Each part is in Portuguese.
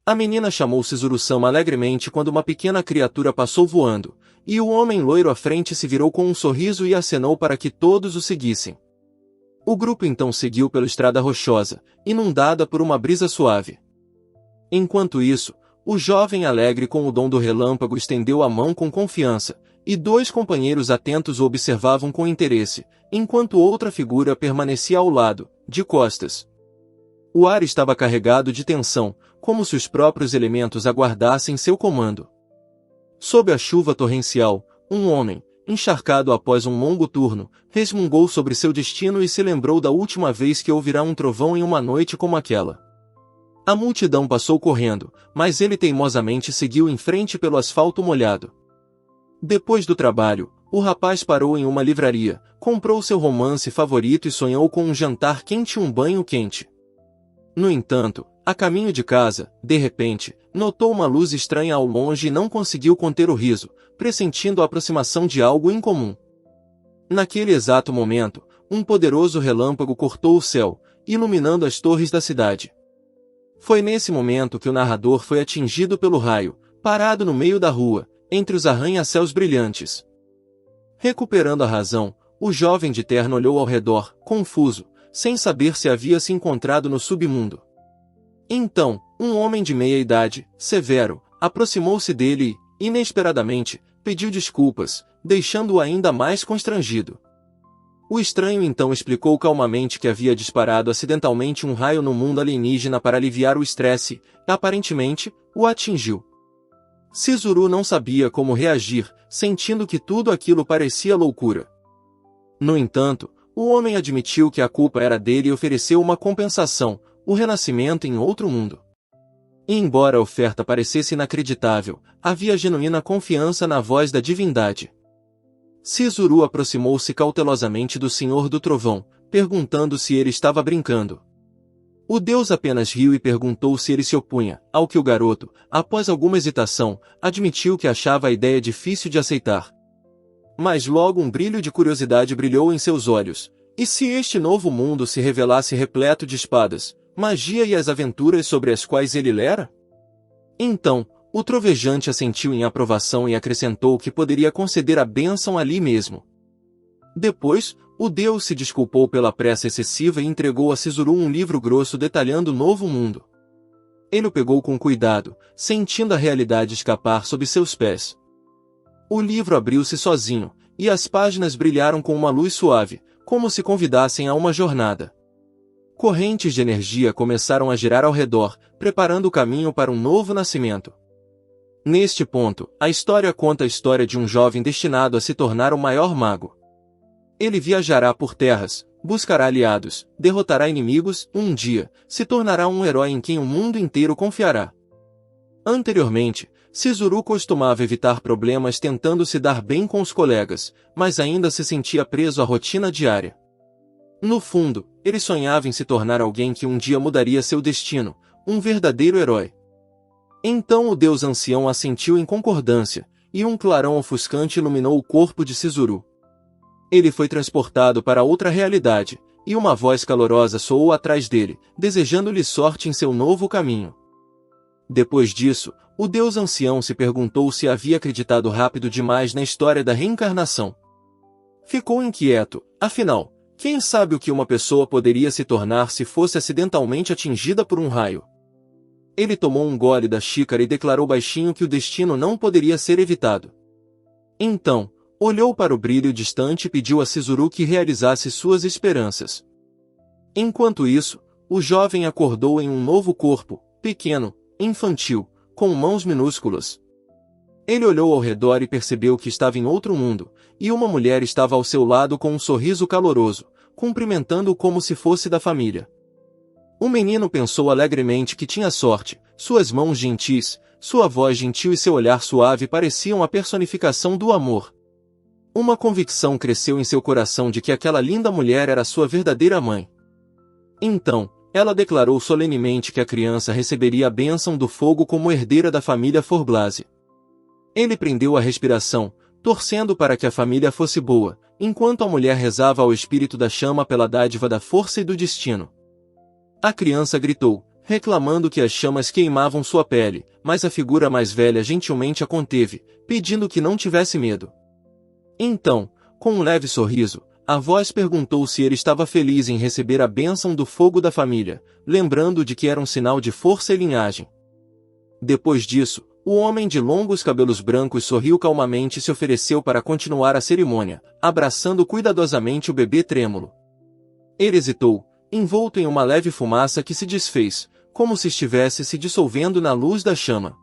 A menina chamou Shizuru-sama alegremente quando uma pequena criatura passou voando, e o homem loiro à frente se virou com um sorriso e acenou para que todos o seguissem. O grupo então seguiu pela estrada rochosa, inundada por uma brisa suave. Enquanto isso, o jovem alegre com o dom do relâmpago estendeu a mão com confiança, e dois companheiros atentos o observavam com interesse, enquanto outra figura permanecia ao lado, de costas. O ar estava carregado de tensão, como se os próprios elementos aguardassem seu comando. Sob a chuva torrencial, um homem, encharcado após um longo turno, resmungou sobre seu destino e se lembrou da última vez que ouvirá um trovão em uma noite como aquela. A multidão passou correndo, mas ele teimosamente seguiu em frente pelo asfalto molhado. Depois do trabalho, o rapaz parou em uma livraria, comprou seu romance favorito e sonhou com um jantar quente e um banho quente. No entanto, a caminho de casa, de repente, notou uma luz estranha ao longe e não conseguiu conter o riso, pressentindo a aproximação de algo incomum. Naquele exato momento, um poderoso relâmpago cortou o céu, iluminando as torres da cidade. Foi nesse momento que o narrador foi atingido pelo raio, parado no meio da rua, entre os arranha-céus brilhantes. Recuperando a razão, o jovem de terno olhou ao redor, confuso, sem saber se havia se encontrado no submundo. Então, um homem de meia-idade, severo, aproximou-se dele e, inesperadamente, pediu desculpas, deixando-o ainda mais constrangido. O estranho então explicou calmamente que havia disparado acidentalmente um raio no mundo alienígena para aliviar o estresse, e, aparentemente, o atingiu. Shizuru não sabia como reagir, sentindo que tudo aquilo parecia loucura. No entanto, o homem admitiu que a culpa era dele e ofereceu uma compensação, o renascimento em outro mundo. E embora a oferta parecesse inacreditável, havia genuína confiança na voz da divindade. Shizuru aproximou-se cautelosamente do Senhor do Trovão, perguntando se ele estava brincando. O deus apenas riu e perguntou se ele se opunha, ao que o garoto, após alguma hesitação, admitiu que achava a ideia difícil de aceitar. Mas logo um brilho de curiosidade brilhou em seus olhos. E se este novo mundo se revelasse repleto de espadas, magia e as aventuras sobre as quais ele lera? Então, o trovejante assentiu em aprovação e acrescentou que poderia conceder a bênção ali mesmo. Depois, o deus se desculpou pela pressa excessiva e entregou a Shizuru um livro grosso detalhando o novo mundo. Ele o pegou com cuidado, sentindo a realidade escapar sob seus pés. O livro abriu-se sozinho, e as páginas brilharam com uma luz suave, como se convidassem a uma jornada. Correntes de energia começaram a girar ao redor, preparando o caminho para um novo nascimento. Neste ponto, a história conta a história de um jovem destinado a se tornar o maior mago. Ele viajará por terras, buscará aliados, derrotará inimigos, um dia, se tornará um herói em quem o mundo inteiro confiará. Anteriormente, Shizuru costumava evitar problemas tentando se dar bem com os colegas, mas ainda se sentia preso à rotina diária. No fundo, ele sonhava em se tornar alguém que um dia mudaria seu destino, um verdadeiro herói. Então o deus ancião assentiu em concordância, e um clarão ofuscante iluminou o corpo de Shizuru. Ele foi transportado para outra realidade, e uma voz calorosa soou atrás dele, desejando-lhe sorte em seu novo caminho. Depois disso, o deus ancião se perguntou se havia acreditado rápido demais na história da reencarnação. Ficou inquieto, afinal, quem sabe o que uma pessoa poderia se tornar se fosse acidentalmente atingida por um raio? Ele tomou um gole da xícara e declarou baixinho que o destino não poderia ser evitado. Então, olhou para o brilho distante e pediu a Shizuru que realizasse suas esperanças. Enquanto isso, o jovem acordou em um novo corpo, pequeno, infantil, com mãos minúsculas. Ele olhou ao redor e percebeu que estava em outro mundo, e uma mulher estava ao seu lado com um sorriso caloroso, cumprimentando-o como se fosse da família. O menino pensou alegremente que tinha sorte, suas mãos gentis, sua voz gentil e seu olhar suave pareciam a personificação do amor. Uma convicção cresceu em seu coração de que aquela linda mulher era sua verdadeira mãe. Então, ela declarou solenemente que a criança receberia a bênção do fogo como herdeira da família Forblase. Ele prendeu a respiração, torcendo para que a família fosse boa, enquanto a mulher rezava ao espírito da chama pela dádiva da força e do destino. A criança gritou, reclamando que as chamas queimavam sua pele, mas a figura mais velha gentilmente a conteve, pedindo que não tivesse medo. Então, com um leve sorriso, a voz perguntou se ele estava feliz em receber a bênção do fogo da família, lembrando de que era um sinal de força e linhagem. Depois disso, o homem de longos cabelos brancos sorriu calmamente e se ofereceu para continuar a cerimônia, abraçando cuidadosamente o bebê trêmulo. Ele hesitou, envolto em uma leve fumaça que se desfez, como se estivesse se dissolvendo na luz da chama.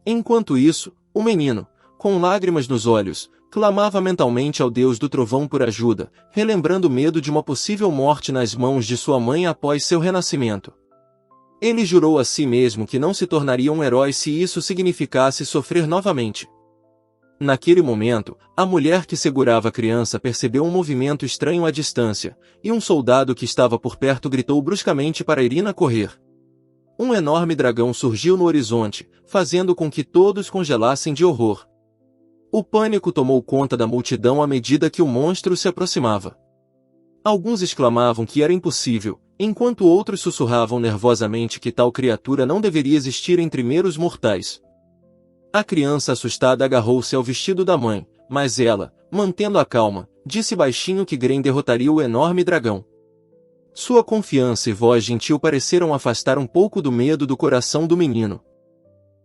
Enquanto isso, o menino, com lágrimas nos olhos, clamava mentalmente ao Deus do trovão por ajuda, relembrando o medo de uma possível morte nas mãos de sua mãe após seu renascimento. Ele jurou a si mesmo que não se tornaria um herói se isso significasse sofrer novamente. Naquele momento, a mulher que segurava a criança percebeu um movimento estranho à distância, e um soldado que estava por perto gritou bruscamente para Irina correr. Um enorme dragão surgiu no horizonte, fazendo com que todos congelassem de horror. O pânico tomou conta da multidão à medida que o monstro se aproximava. Alguns exclamavam que era impossível, enquanto outros sussurravam nervosamente que tal criatura não deveria existir entre meros mortais. A criança assustada agarrou-se ao vestido da mãe, mas ela, mantendo a calma, disse baixinho que Gren derrotaria o enorme dragão. Sua confiança e voz gentil pareceram afastar um pouco do medo do coração do menino.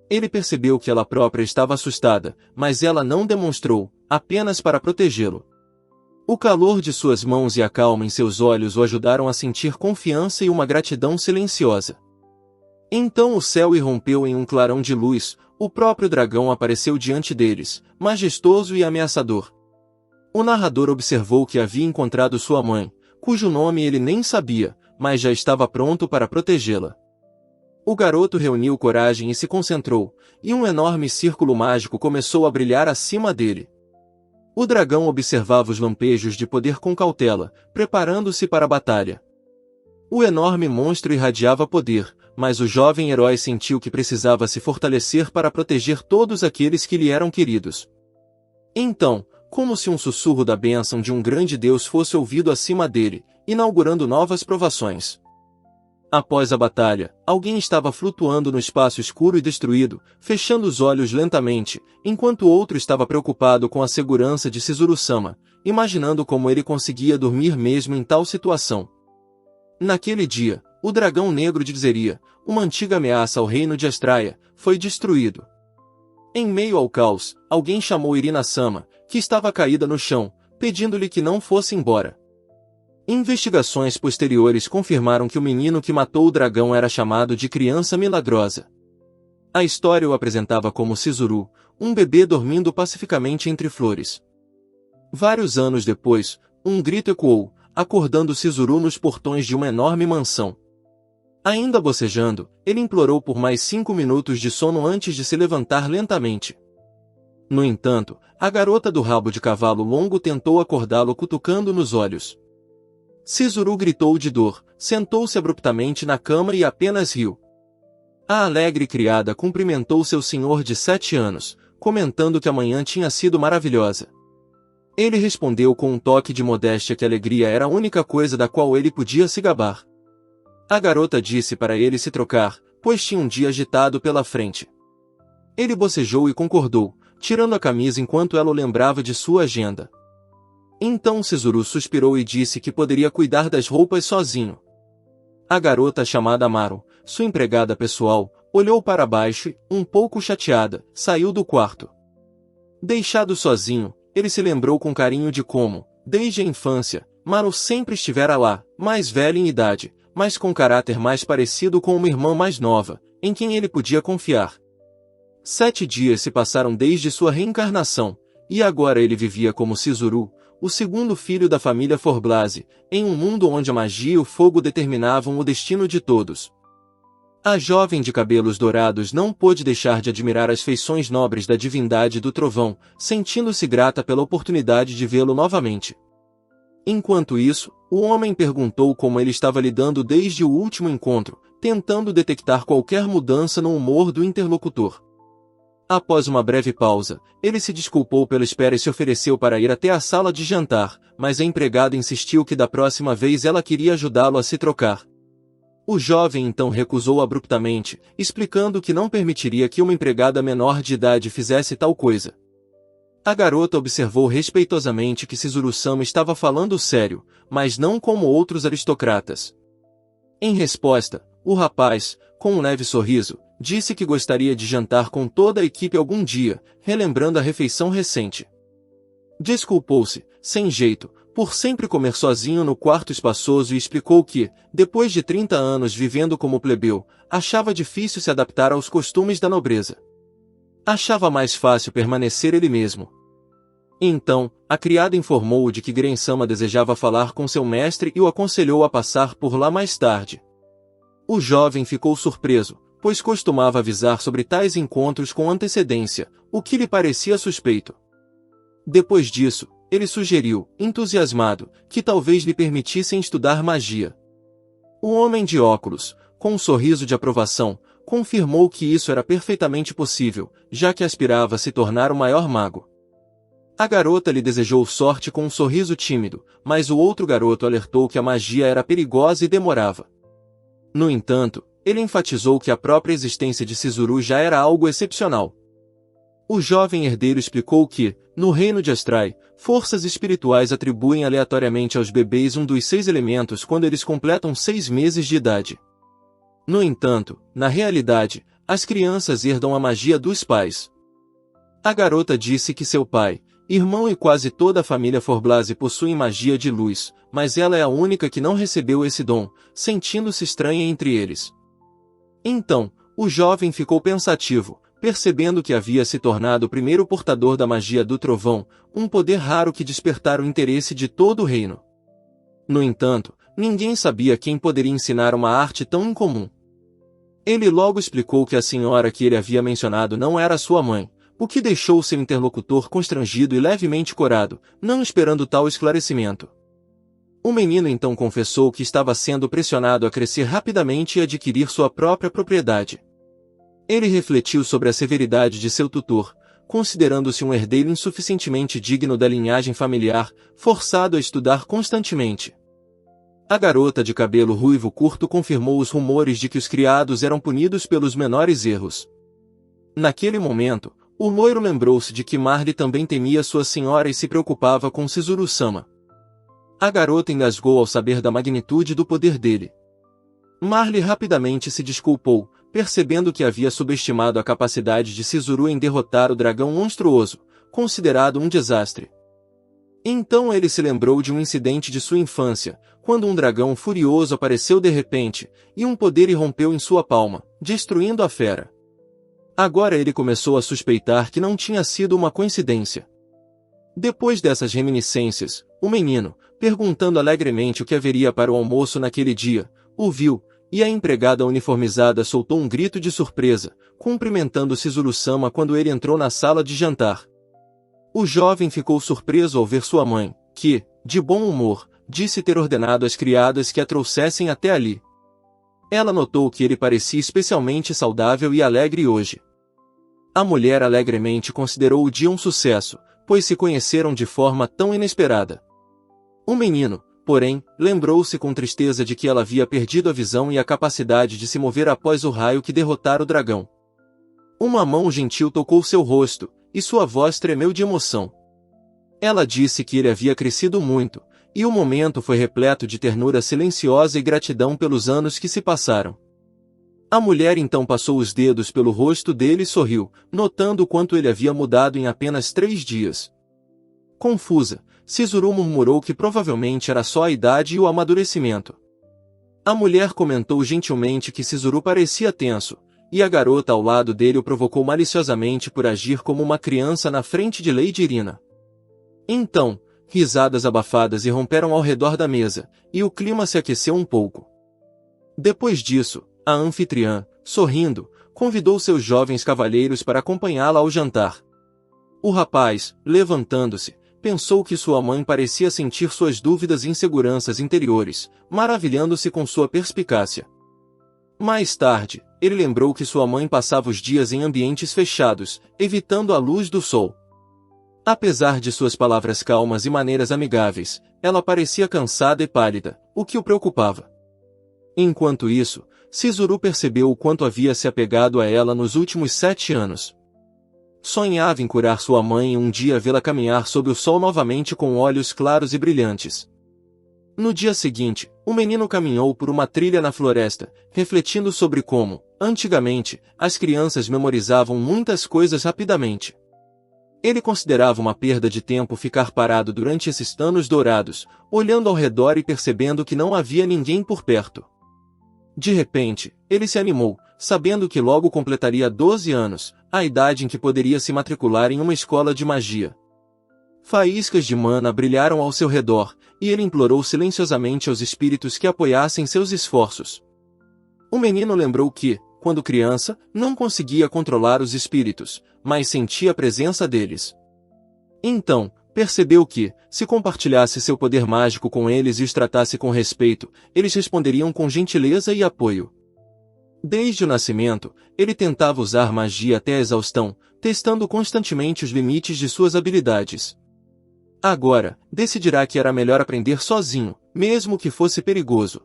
Ele percebeu que ela própria estava assustada, mas ela não demonstrou, apenas para protegê-lo. O calor de suas mãos e a calma em seus olhos o ajudaram a sentir confiança e uma gratidão silenciosa. Então o céu irrompeu em um clarão de luz, o próprio dragão apareceu diante deles, majestoso e ameaçador. O narrador observou que havia encontrado sua mãe, cujo nome ele nem sabia, mas já estava pronto para protegê-la. O garoto reuniu coragem e se concentrou, e um enorme círculo mágico começou a brilhar acima dele. O dragão observava os lampejos de poder com cautela, preparando-se para a batalha. O enorme monstro irradiava poder, mas o jovem herói sentiu que precisava se fortalecer para proteger todos aqueles que lhe eram queridos. Então, como se um sussurro da bênção de um grande Deus fosse ouvido acima dele, inaugurando novas provações. Após a batalha, alguém estava flutuando no espaço escuro e destruído, fechando os olhos lentamente, enquanto outro estava preocupado com a segurança de Chizuru-sama, imaginando como ele conseguia dormir mesmo em tal situação. Naquele dia, o dragão negro de Zeria, uma antiga ameaça ao reino de Astraea, foi destruído. Em meio ao caos, alguém chamou Irina-sama, que estava caída no chão, pedindo-lhe que não fosse embora. Investigações posteriores confirmaram que o menino que matou o dragão era chamado de Criança Milagrosa. A história o apresentava como Chizuru, um bebê dormindo pacificamente entre flores. Vários anos depois, um grito ecoou, acordando Chizuru nos portões de uma enorme mansão. Ainda bocejando, ele implorou por mais 5 minutos de sono antes de se levantar lentamente. No entanto, a garota do rabo de cavalo longo tentou acordá-lo cutucando nos olhos. Chizuru gritou de dor, sentou-se abruptamente na cama e apenas riu. A alegre criada cumprimentou seu senhor de 7 anos, comentando que a manhã tinha sido maravilhosa. Ele respondeu com um toque de modéstia que a alegria era a única coisa da qual ele podia se gabar. A garota disse para ele se trocar, pois tinha um dia agitado pela frente. Ele bocejou e concordou, tirando a camisa enquanto ela o lembrava de sua agenda. Então Chizuru suspirou e disse que poderia cuidar das roupas sozinho. A garota chamada Maru, sua empregada pessoal, olhou para baixo e, um pouco chateada, saiu do quarto. Deixado sozinho, ele se lembrou com carinho de como, desde a infância, Maru sempre estivera lá, mais velha em idade, mas com caráter mais parecido com uma irmã mais nova, em quem ele podia confiar. 7 dias se passaram desde sua reencarnação, e agora ele vivia como Chizuru, o segundo filho da família Forblase, em um mundo onde a magia e o fogo determinavam o destino de todos. A jovem de cabelos dourados não pôde deixar de admirar as feições nobres da divindade do trovão, sentindo-se grata pela oportunidade de vê-lo novamente. Enquanto isso, o homem perguntou como ele estava lidando desde o último encontro, tentando detectar qualquer mudança no humor do interlocutor. Após uma breve pausa, ele se desculpou pela espera e se ofereceu para ir até a sala de jantar, mas a empregada insistiu que da próxima vez ela queria ajudá-lo a se trocar. O jovem então recusou abruptamente, explicando que não permitiria que uma empregada menor de idade fizesse tal coisa. A garota observou respeitosamente que Shizuru-sama estava falando sério, mas não como outros aristocratas. Em resposta, o rapaz, com um leve sorriso, disse que gostaria de jantar com toda a equipe algum dia, relembrando a refeição recente. Desculpou-se, sem jeito, por sempre comer sozinho no quarto espaçoso e explicou que, depois de 30 anos vivendo como plebeu, achava difícil se adaptar aos costumes da nobreza. Achava mais fácil permanecer ele mesmo. Então, a criada informou-o de que Gren-sama desejava falar com seu mestre e o aconselhou a passar por lá mais tarde. O jovem ficou surpreso, pois costumava avisar sobre tais encontros com antecedência, o que lhe parecia suspeito. Depois disso, ele sugeriu, entusiasmado, que talvez lhe permitissem estudar magia. O homem de óculos, com um sorriso de aprovação, confirmou que isso era perfeitamente possível, já que aspirava a se tornar o maior mago. A garota lhe desejou sorte com um sorriso tímido, mas o outro garoto alertou que a magia era perigosa e demorava. No entanto, ele enfatizou que a própria existência de Shizuru já era algo excepcional. O jovem herdeiro explicou que, no reino de Astrai, forças espirituais atribuem aleatoriamente aos bebês um dos 6 elementos quando eles completam 6 meses de idade. No entanto, na realidade, as crianças herdam a magia dos pais. A garota disse que seu pai, irmão e quase toda a família Forblase possuem magia de luz, mas ela é a única que não recebeu esse dom, sentindo-se estranha entre eles. Então, o jovem ficou pensativo, percebendo que havia se tornado o primeiro portador da magia do trovão, um poder raro que despertara o interesse de todo o reino. No entanto, ninguém sabia quem poderia ensinar uma arte tão incomum. Ele logo explicou que a senhora que ele havia mencionado não era sua mãe, o que deixou seu interlocutor constrangido e levemente corado, não esperando tal esclarecimento. O menino então confessou que estava sendo pressionado a crescer rapidamente e adquirir sua própria propriedade. Ele refletiu sobre a severidade de seu tutor, considerando-se um herdeiro insuficientemente digno da linhagem familiar, forçado a estudar constantemente. A garota de cabelo ruivo curto confirmou os rumores de que os criados eram punidos pelos menores erros. Naquele momento, o loiro lembrou-se de que Marley também temia sua senhora e se preocupava com Shizuru-sama. A garota engasgou ao saber da magnitude do poder dele. Marley rapidamente se desculpou, percebendo que havia subestimado a capacidade de Shizuru em derrotar o dragão monstruoso, considerado um desastre. Então ele se lembrou de um incidente de sua infância, quando um dragão furioso apareceu de repente, e um poder irrompeu em sua palma, destruindo a fera. Agora ele começou a suspeitar que não tinha sido uma coincidência. Depois dessas reminiscências, o menino, perguntando alegremente o que haveria para o almoço naquele dia, o viu, e a empregada uniformizada soltou um grito de surpresa, cumprimentando Shizuru-sama quando ele entrou na sala de jantar. O jovem ficou surpreso ao ver sua mãe, que, de bom humor, disse ter ordenado às criadas que a trouxessem até ali. Ela notou que ele parecia especialmente saudável e alegre hoje. A mulher alegremente considerou o dia um sucesso, pois se conheceram de forma tão inesperada. O menino, porém, lembrou-se com tristeza de que ela havia perdido a visão e a capacidade de se mover após o raio que derrotara o dragão. Uma mão gentil tocou seu rosto, e sua voz tremeu de emoção. Ela disse que ele havia crescido muito, e o momento foi repleto de ternura silenciosa e gratidão pelos anos que se passaram. A mulher então passou os dedos pelo rosto dele e sorriu, notando o quanto ele havia mudado em apenas 3 dias. Confusa, Shizuru murmurou que provavelmente era só a idade e o amadurecimento. A mulher comentou gentilmente que Shizuru parecia tenso, e a garota ao lado dele o provocou maliciosamente por agir como uma criança na frente de Lady Irina. Então, risadas abafadas irromperam ao redor da mesa, e o clima se aqueceu um pouco. Depois disso, a anfitriã, sorrindo, convidou seus jovens cavalheiros para acompanhá-la ao jantar. O rapaz, levantando-se, pensou que sua mãe parecia sentir suas dúvidas e inseguranças interiores, maravilhando-se com sua perspicácia. Mais tarde, ele lembrou que sua mãe passava os dias em ambientes fechados, evitando a luz do sol. Apesar de suas palavras calmas e maneiras amigáveis, ela parecia cansada e pálida, o que o preocupava. Enquanto isso, Chizuru percebeu o quanto havia se apegado a ela nos últimos 7 anos. Sonhava em curar sua mãe e um dia vê-la caminhar sob o sol novamente com olhos claros e brilhantes. No dia seguinte, o menino caminhou por uma trilha na floresta, refletindo sobre como, antigamente, as crianças memorizavam muitas coisas rapidamente. Ele considerava uma perda de tempo ficar parado durante esses anos dourados, olhando ao redor e percebendo que não havia ninguém por perto. De repente, ele se animou, sabendo que logo completaria 12 anos, a idade em que poderia se matricular em uma escola de magia. Faíscas de mana brilharam ao seu redor, e ele implorou silenciosamente aos espíritos que apoiassem seus esforços. O menino lembrou que, quando criança, não conseguia controlar os espíritos, mas sentia a presença deles. Então, percebeu que, se compartilhasse seu poder mágico com eles e os tratasse com respeito, eles responderiam com gentileza e apoio. Desde o nascimento, ele tentava usar magia até a exaustão, testando constantemente os limites de suas habilidades. Agora, decidirá que era melhor aprender sozinho, mesmo que fosse perigoso.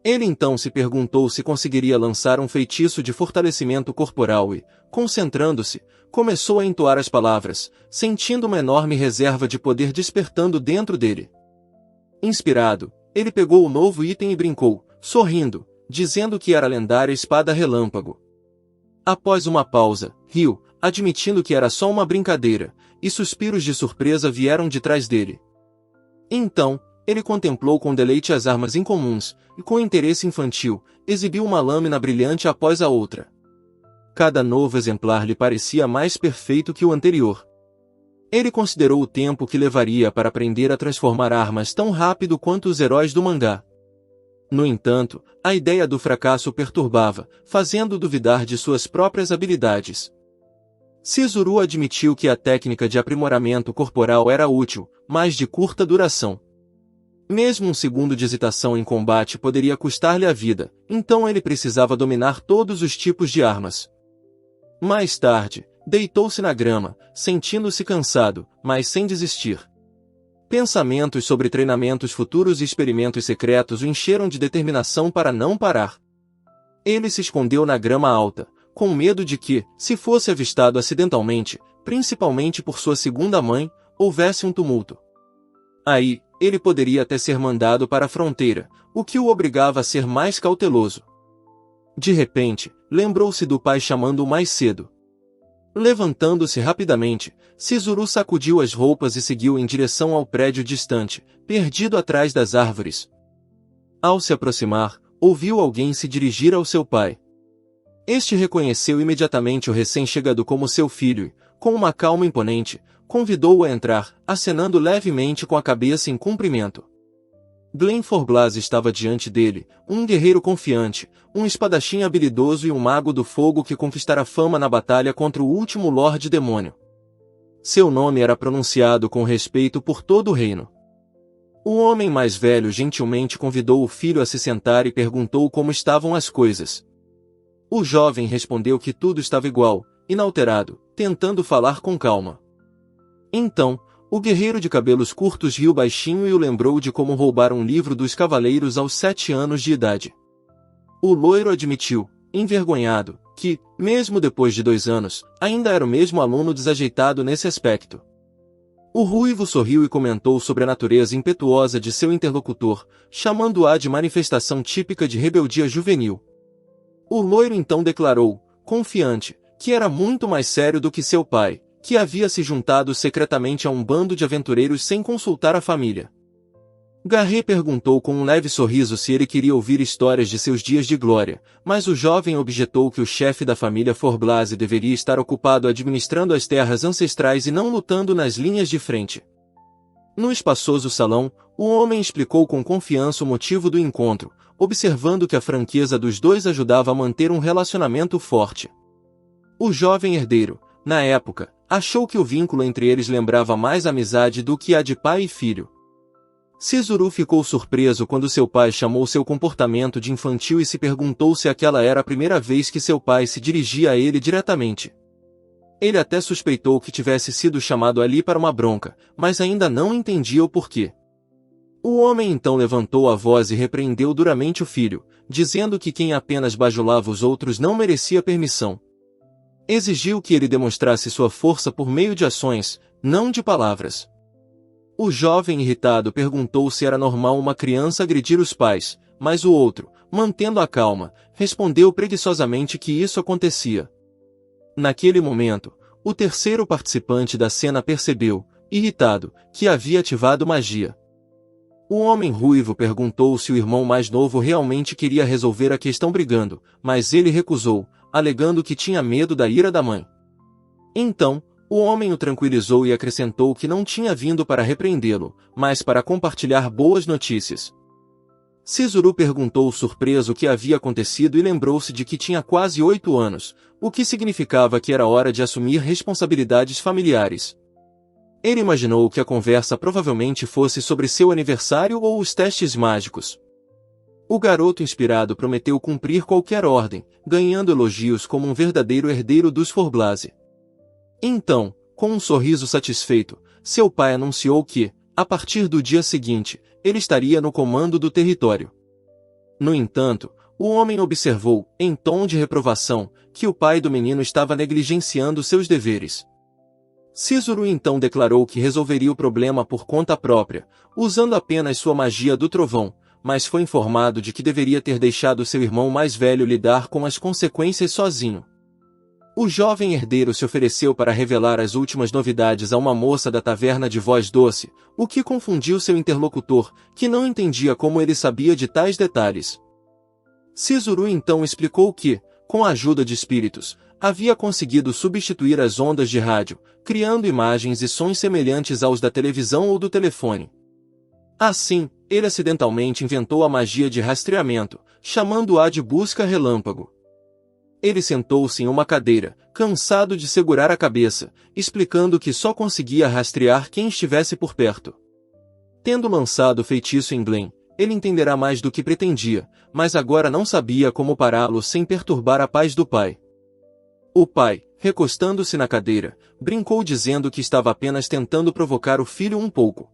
Ele então se perguntou se conseguiria lançar um feitiço de fortalecimento corporal e, concentrando-se, começou a entoar as palavras, sentindo uma enorme reserva de poder despertando dentro dele. Inspirado, ele pegou o novo item e brincou, sorrindo, dizendo que era a lendária espada relâmpago. Após uma pausa, riu, admitindo que era só uma brincadeira, e suspiros de surpresa vieram de trás dele. Então, ele contemplou com deleite as armas incomuns, e com interesse infantil, exibiu uma lâmina brilhante após a outra. Cada novo exemplar lhe parecia mais perfeito que o anterior. Ele considerou o tempo que levaria para aprender a transformar armas tão rápido quanto os heróis do mangá. No entanto, a ideia do fracasso o perturbava, fazendo duvidar de suas próprias habilidades. Chizuru admitiu que a técnica de aprimoramento corporal era útil, mas de curta duração. Mesmo um segundo de hesitação em combate poderia custar-lhe a vida, então ele precisava dominar todos os tipos de armas. Mais tarde, deitou-se na grama, sentindo-se cansado, mas sem desistir. Pensamentos sobre treinamentos futuros e experimentos secretos o encheram de determinação para não parar. Ele se escondeu na grama alta, com medo de que, se fosse avistado acidentalmente, principalmente por sua segunda mãe, houvesse um tumulto. Aí, ele poderia até ser mandado para a fronteira, o que o obrigava a ser mais cauteloso. De repente, lembrou-se do pai chamando-o mais cedo. Levantando-se rapidamente, Chizuru sacudiu as roupas e seguiu em direção ao prédio distante, perdido atrás das árvores. Ao se aproximar, ouviu alguém se dirigir ao seu pai. Este reconheceu imediatamente o recém-chegado como seu filho e, com uma calma imponente, convidou-o a entrar, acenando levemente com a cabeça em cumprimento. Glen Forblas estava diante dele, um guerreiro confiante, um espadachim habilidoso e um mago do fogo que conquistara fama na batalha contra o último Lorde Demônio. Seu nome era pronunciado com respeito por todo o reino. O homem mais velho gentilmente convidou o filho a se sentar e perguntou como estavam as coisas. O jovem respondeu que tudo estava igual, inalterado, tentando falar com calma. Então, o guerreiro de cabelos curtos riu baixinho e o lembrou de como roubar um livro dos cavaleiros aos 7 anos de idade. O loiro admitiu, envergonhado, que, mesmo depois de 2 anos, ainda era o mesmo aluno desajeitado nesse aspecto. O ruivo sorriu e comentou sobre a natureza impetuosa de seu interlocutor, chamando-a de manifestação típica de rebeldia juvenil. O loiro então declarou, confiante, que era muito mais sério do que seu pai, que havia se juntado secretamente a um bando de aventureiros sem consultar a família. Garret perguntou com um leve sorriso se ele queria ouvir histórias de seus dias de glória, mas o jovem objetou que o chefe da família Forblase deveria estar ocupado administrando as terras ancestrais e não lutando nas linhas de frente. No espaçoso salão, o homem explicou com confiança o motivo do encontro, observando que a franqueza dos dois ajudava a manter um relacionamento forte. O jovem herdeiro, na época, achou que o vínculo entre eles lembrava mais amizade do que a de pai e filho. Chizuru ficou surpreso quando seu pai chamou seu comportamento de infantil e se perguntou se aquela era a primeira vez que seu pai se dirigia a ele diretamente. Ele até suspeitou que tivesse sido chamado ali para uma bronca, mas ainda não entendia o porquê. O homem então levantou a voz e repreendeu duramente o filho, dizendo que quem apenas bajulava os outros não merecia permissão. Exigiu que ele demonstrasse sua força por meio de ações, não de palavras. O jovem irritado perguntou se era normal uma criança agredir os pais, mas o outro, mantendo a calma, respondeu preguiçosamente que isso acontecia. Naquele momento, o terceiro participante da cena percebeu, irritado, que havia ativado magia. O homem ruivo perguntou se o irmão mais novo realmente queria resolver a questão brigando, mas ele recusou, alegando que tinha medo da ira da mãe. Então, o homem o tranquilizou e acrescentou que não tinha vindo para repreendê-lo, mas para compartilhar boas notícias. Sizuru perguntou surpreso o que havia acontecido e lembrou-se de que tinha quase 8 anos, o que significava que era hora de assumir responsabilidades familiares. Ele imaginou que a conversa provavelmente fosse sobre seu aniversário ou os testes mágicos. O garoto inspirado prometeu cumprir qualquer ordem, ganhando elogios como um verdadeiro herdeiro dos Forblase. Então, com um sorriso satisfeito, seu pai anunciou que, a partir do dia seguinte, ele estaria no comando do território. No entanto, o homem observou, em tom de reprovação, que o pai do menino estava negligenciando seus deveres. Sizuru então declarou que resolveria o problema por conta própria, usando apenas sua magia do trovão, mas foi informado de que deveria ter deixado seu irmão mais velho lidar com as consequências sozinho. O jovem herdeiro se ofereceu para revelar as últimas novidades a uma moça da taverna de voz doce, o que confundiu seu interlocutor, que não entendia como ele sabia de tais detalhes. Sizuru então explicou que, com a ajuda de espíritos, havia conseguido substituir as ondas de rádio, criando imagens e sons semelhantes aos da televisão ou do telefone. Assim, ele acidentalmente inventou a magia de rastreamento, chamando-a de busca relâmpago. Ele sentou-se em uma cadeira, cansado de segurar a cabeça, explicando que só conseguia rastrear quem estivesse por perto. Tendo lançado o feitiço em Glenn, ele entenderá mais do que pretendia, mas agora não sabia como pará-lo sem perturbar a paz do pai. O pai, recostando-se na cadeira, brincou dizendo que estava apenas tentando provocar o filho um pouco.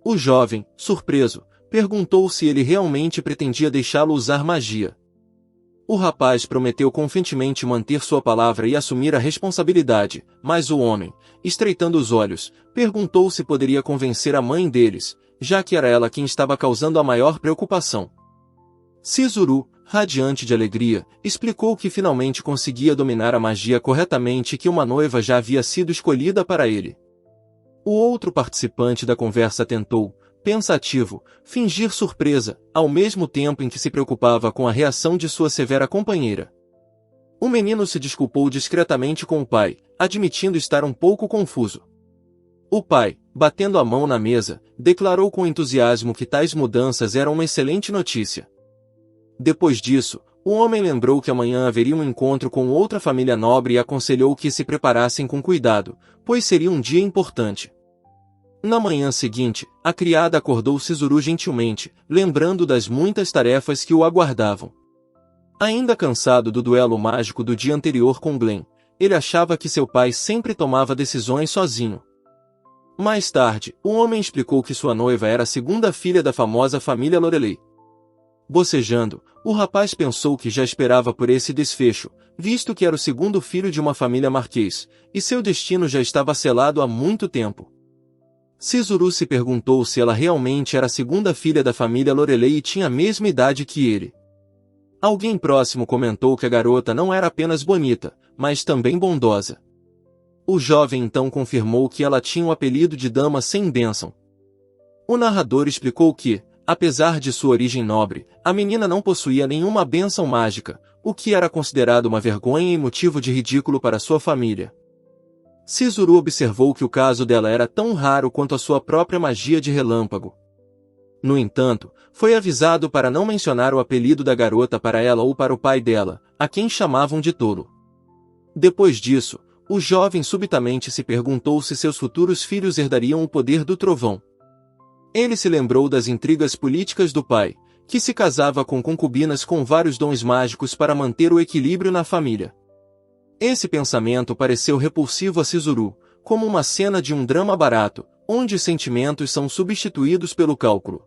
O jovem, surpreso, perguntou se ele realmente pretendia deixá-lo usar magia. O rapaz prometeu confiantemente manter sua palavra e assumir a responsabilidade, mas o homem, estreitando os olhos, perguntou se poderia convencer a mãe deles, já que era ela quem estava causando a maior preocupação. Sizuru, radiante de alegria, explicou que finalmente conseguia dominar a magia corretamente e que uma noiva já havia sido escolhida para ele. O outro participante da conversa tentou, pensativo, fingir surpresa, ao mesmo tempo em que se preocupava com a reação de sua severa companheira. O menino se desculpou discretamente com o pai, admitindo estar um pouco confuso. O pai, batendo a mão na mesa, declarou com entusiasmo que tais mudanças eram uma excelente notícia. Depois disso, o homem lembrou que amanhã haveria um encontro com outra família nobre e aconselhou que se preparassem com cuidado, pois seria um dia importante. Na manhã seguinte, a criada acordou Sizuru gentilmente, lembrando das muitas tarefas que o aguardavam. Ainda cansado do duelo mágico do dia anterior com Glenn, ele achava que seu pai sempre tomava decisões sozinho. Mais tarde, o homem explicou que sua noiva era a segunda filha da famosa família Lorelei. Bocejando, o rapaz pensou que já esperava por esse desfecho, visto que era o segundo filho de uma família marquês, e seu destino já estava selado há muito tempo. Sizuru se perguntou se ela realmente era a segunda filha da família Lorelei e tinha a mesma idade que ele. Alguém próximo comentou que a garota não era apenas bonita, mas também bondosa. O jovem então confirmou que ela tinha o apelido de Dama Sem Bênção. O narrador explicou que, apesar de sua origem nobre, a menina não possuía nenhuma bênção mágica, o que era considerado uma vergonha e motivo de ridículo para sua família. Sizuru observou que o caso dela era tão raro quanto a sua própria magia de relâmpago. No entanto, foi avisado para não mencionar o apelido da garota para ela ou para o pai dela, a quem chamavam de tolo. Depois disso, o jovem subitamente se perguntou se seus futuros filhos herdariam o poder do trovão. Ele se lembrou das intrigas políticas do pai, que se casava com concubinas com vários dons mágicos para manter o equilíbrio na família. Esse pensamento pareceu repulsivo a Sizuru, como uma cena de um drama barato, onde sentimentos são substituídos pelo cálculo.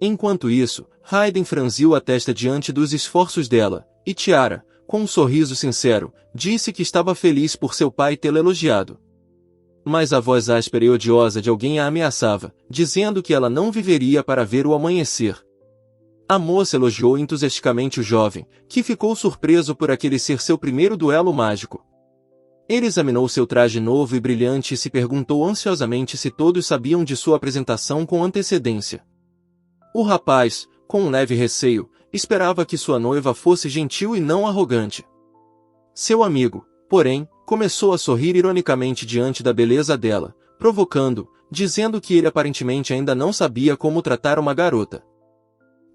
Enquanto isso, Hayden franziu a testa diante dos esforços dela, e Tiara, com um sorriso sincero, disse que estava feliz por seu pai tê-la elogiado. Mas a voz áspera e odiosa de alguém a ameaçava, dizendo que ela não viveria para ver o amanhecer. A moça elogiou entusiasticamente o jovem, que ficou surpreso por aquele ser seu primeiro duelo mágico. Ele examinou seu traje novo e brilhante e se perguntou ansiosamente se todos sabiam de sua apresentação com antecedência. O rapaz, com um leve receio, esperava que sua noiva fosse gentil e não arrogante. Seu amigo, porém, começou a sorrir ironicamente diante da beleza dela, provocando, dizendo que ele aparentemente ainda não sabia como tratar uma garota.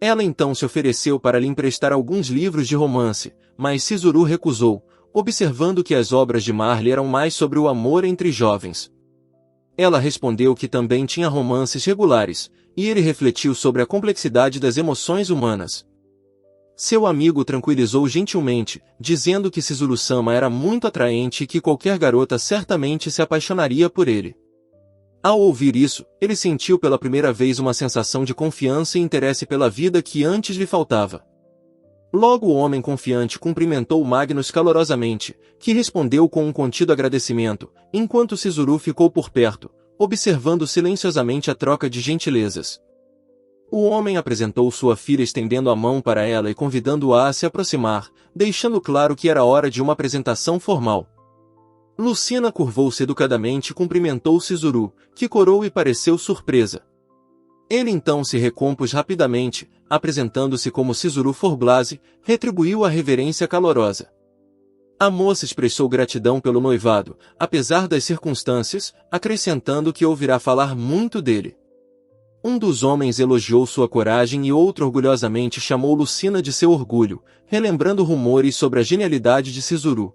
Ela então se ofereceu para lhe emprestar alguns livros de romance, mas Chizuru recusou, observando que as obras de Marley eram mais sobre o amor entre jovens. Ela respondeu que também tinha romances regulares, e ele refletiu sobre a complexidade das emoções humanas. Seu amigo o tranquilizou gentilmente, dizendo que Chizuru-sama era muito atraente e que qualquer garota certamente se apaixonaria por ele. Ao ouvir isso, ele sentiu pela primeira vez uma sensação de confiança e interesse pela vida que antes lhe faltava. Logo o homem confiante cumprimentou Magnus calorosamente, que respondeu com um contido agradecimento, enquanto Chizuru ficou por perto, observando silenciosamente a troca de gentilezas. O homem apresentou sua filha estendendo a mão para ela e convidando-a a se aproximar, deixando claro que era hora de uma apresentação formal. Lucina curvou-se educadamente e cumprimentou Chizuru, que corou e pareceu surpresa. Ele então se recompôs rapidamente, apresentando-se como Chizuru Forblase, retribuiu a reverência calorosa. A moça expressou gratidão pelo noivado, apesar das circunstâncias, acrescentando que ouvirá falar muito dele. Um dos homens elogiou sua coragem e outro orgulhosamente chamou Lucina de seu orgulho, relembrando rumores sobre a genialidade de Chizuru.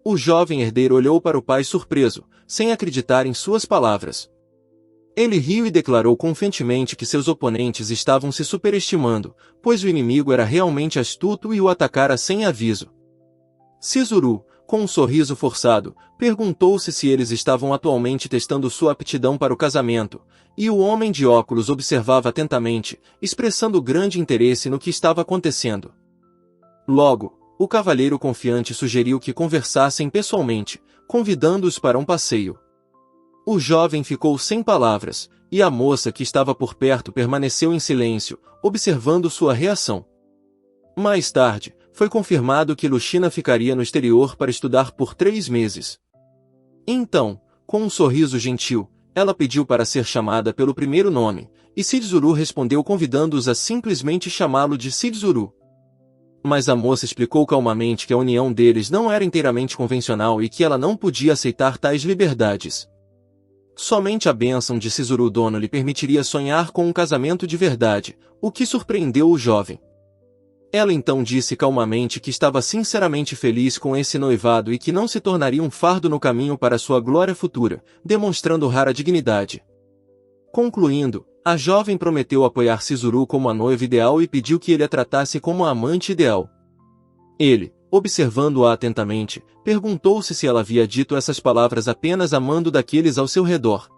O jovem herdeiro olhou para o pai surpreso, sem acreditar em suas palavras. Ele riu e declarou confiantemente que seus oponentes estavam se superestimando, pois o inimigo era realmente astuto e o atacara sem aviso. Chizuru, com um sorriso forçado, perguntou-se se eles estavam atualmente testando sua aptidão para o casamento, e o homem de óculos observava atentamente, expressando grande interesse no que estava acontecendo. Logo, o cavalheiro confiante sugeriu que conversassem pessoalmente, convidando-os para um passeio. O jovem ficou sem palavras, e a moça que estava por perto permaneceu em silêncio, observando sua reação. Mais tarde, foi confirmado que Lucina ficaria no exterior para estudar por 3 meses. Então, com um sorriso gentil, ela pediu para ser chamada pelo primeiro nome, e Chizuru respondeu convidando-os a simplesmente chamá-lo de Chizuru. Mas a moça explicou calmamente que a união deles não era inteiramente convencional e que ela não podia aceitar tais liberdades. Somente a bênção de Chizuru Dono lhe permitiria sonhar com um casamento de verdade, o que surpreendeu o jovem. Ela então disse calmamente que estava sinceramente feliz com esse noivado e que não se tornaria um fardo no caminho para sua glória futura, demonstrando rara dignidade. Concluindo, a jovem prometeu apoiar Chizuru como a noiva ideal e pediu que ele a tratasse como a amante ideal. Ele, observando-a atentamente, perguntou-se se ela havia dito essas palavras apenas amando daqueles ao seu redor.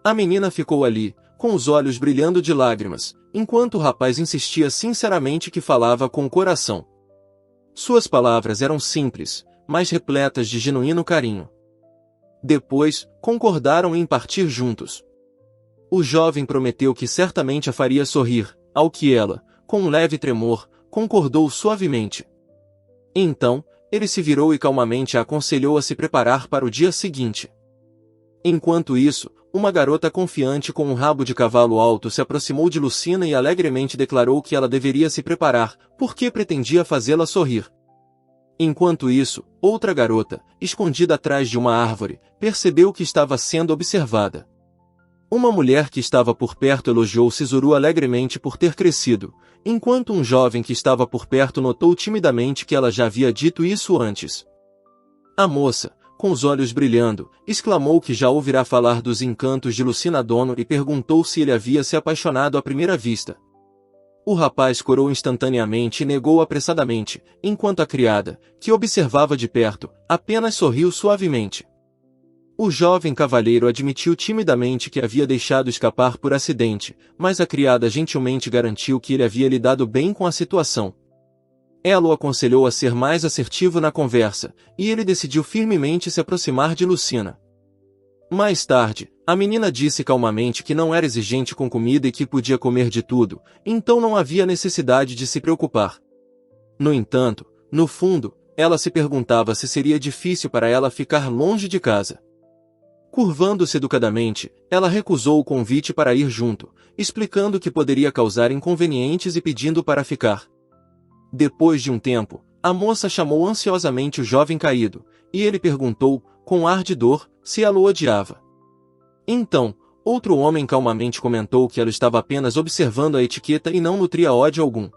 A menina ficou ali, com os olhos brilhando de lágrimas, enquanto o rapaz insistia sinceramente que falava com o coração. Suas palavras eram simples, mas repletas de genuíno carinho. Depois, concordaram em partir juntos. O jovem prometeu que certamente a faria sorrir, ao que ela, com um leve tremor, concordou suavemente. Então, ele se virou e calmamente a aconselhou a se preparar para o dia seguinte. Enquanto isso, uma garota confiante com um rabo de cavalo alto se aproximou de Lucina e alegremente declarou que ela deveria se preparar, porque pretendia fazê-la sorrir. Enquanto isso, outra garota, escondida atrás de uma árvore, percebeu que estava sendo observada. Uma mulher que estava por perto elogiou Chizuru alegremente por ter crescido, enquanto um jovem que estava por perto notou timidamente que ela já havia dito isso antes. A moça, com os olhos brilhando, exclamou que já ouvirá falar dos encantos de Lucina Dono e perguntou se ele havia se apaixonado à primeira vista. O rapaz corou instantaneamente e negou apressadamente, enquanto a criada, que observava de perto, apenas sorriu suavemente. O jovem cavalheiro admitiu timidamente que havia deixado escapar por acidente, mas a criada gentilmente garantiu que ele havia lidado bem com a situação. Ela o aconselhou a ser mais assertivo na conversa, e ele decidiu firmemente se aproximar de Lucina. Mais tarde, a menina disse calmamente que não era exigente com comida e que podia comer de tudo, então não havia necessidade de se preocupar. No entanto, no fundo, ela se perguntava se seria difícil para ela ficar longe de casa. Curvando-se educadamente, ela recusou o convite para ir junto, explicando que poderia causar inconvenientes e pedindo para ficar. Depois de um tempo, a moça chamou ansiosamente o jovem caído, e ele perguntou, com ar de dor, se ela o odiava. Então, outro homem calmamente comentou que ela estava apenas observando a etiqueta e não nutria ódio algum.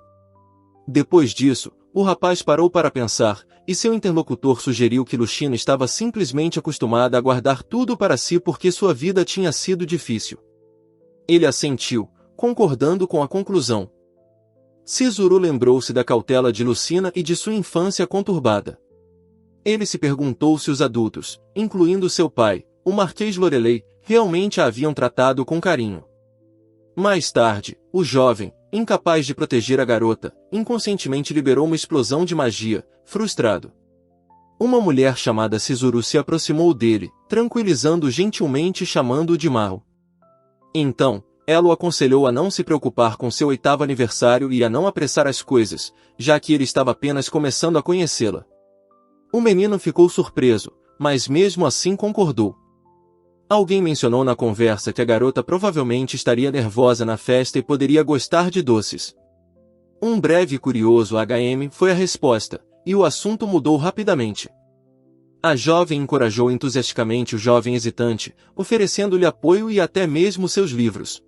Depois disso, o rapaz parou para pensar, e seu interlocutor sugeriu que Lucina estava simplesmente acostumada a guardar tudo para si porque sua vida tinha sido difícil. Ele assentiu, concordando com a conclusão. Cisuru lembrou-se da cautela de Lucina e de sua infância conturbada. Ele se perguntou se os adultos, incluindo seu pai, o Marquês Lorelei, realmente a haviam tratado com carinho. Mais tarde, o jovem, incapaz de proteger a garota, inconscientemente liberou uma explosão de magia, frustrado. Uma mulher chamada Cisuru se aproximou dele, tranquilizando-o gentilmente e chamando-o de Mao. Então, ela o aconselhou a não se preocupar com seu 8º aniversário e a não apressar as coisas, já que ele estava apenas começando a conhecê-la. O menino ficou surpreso, mas mesmo assim concordou. Alguém mencionou na conversa que a garota provavelmente estaria nervosa na festa e poderia gostar de doces. Um breve e curioso HM foi a resposta, e o assunto mudou rapidamente. A jovem encorajou entusiasticamente o jovem hesitante, oferecendo-lhe apoio e até mesmo seus livros.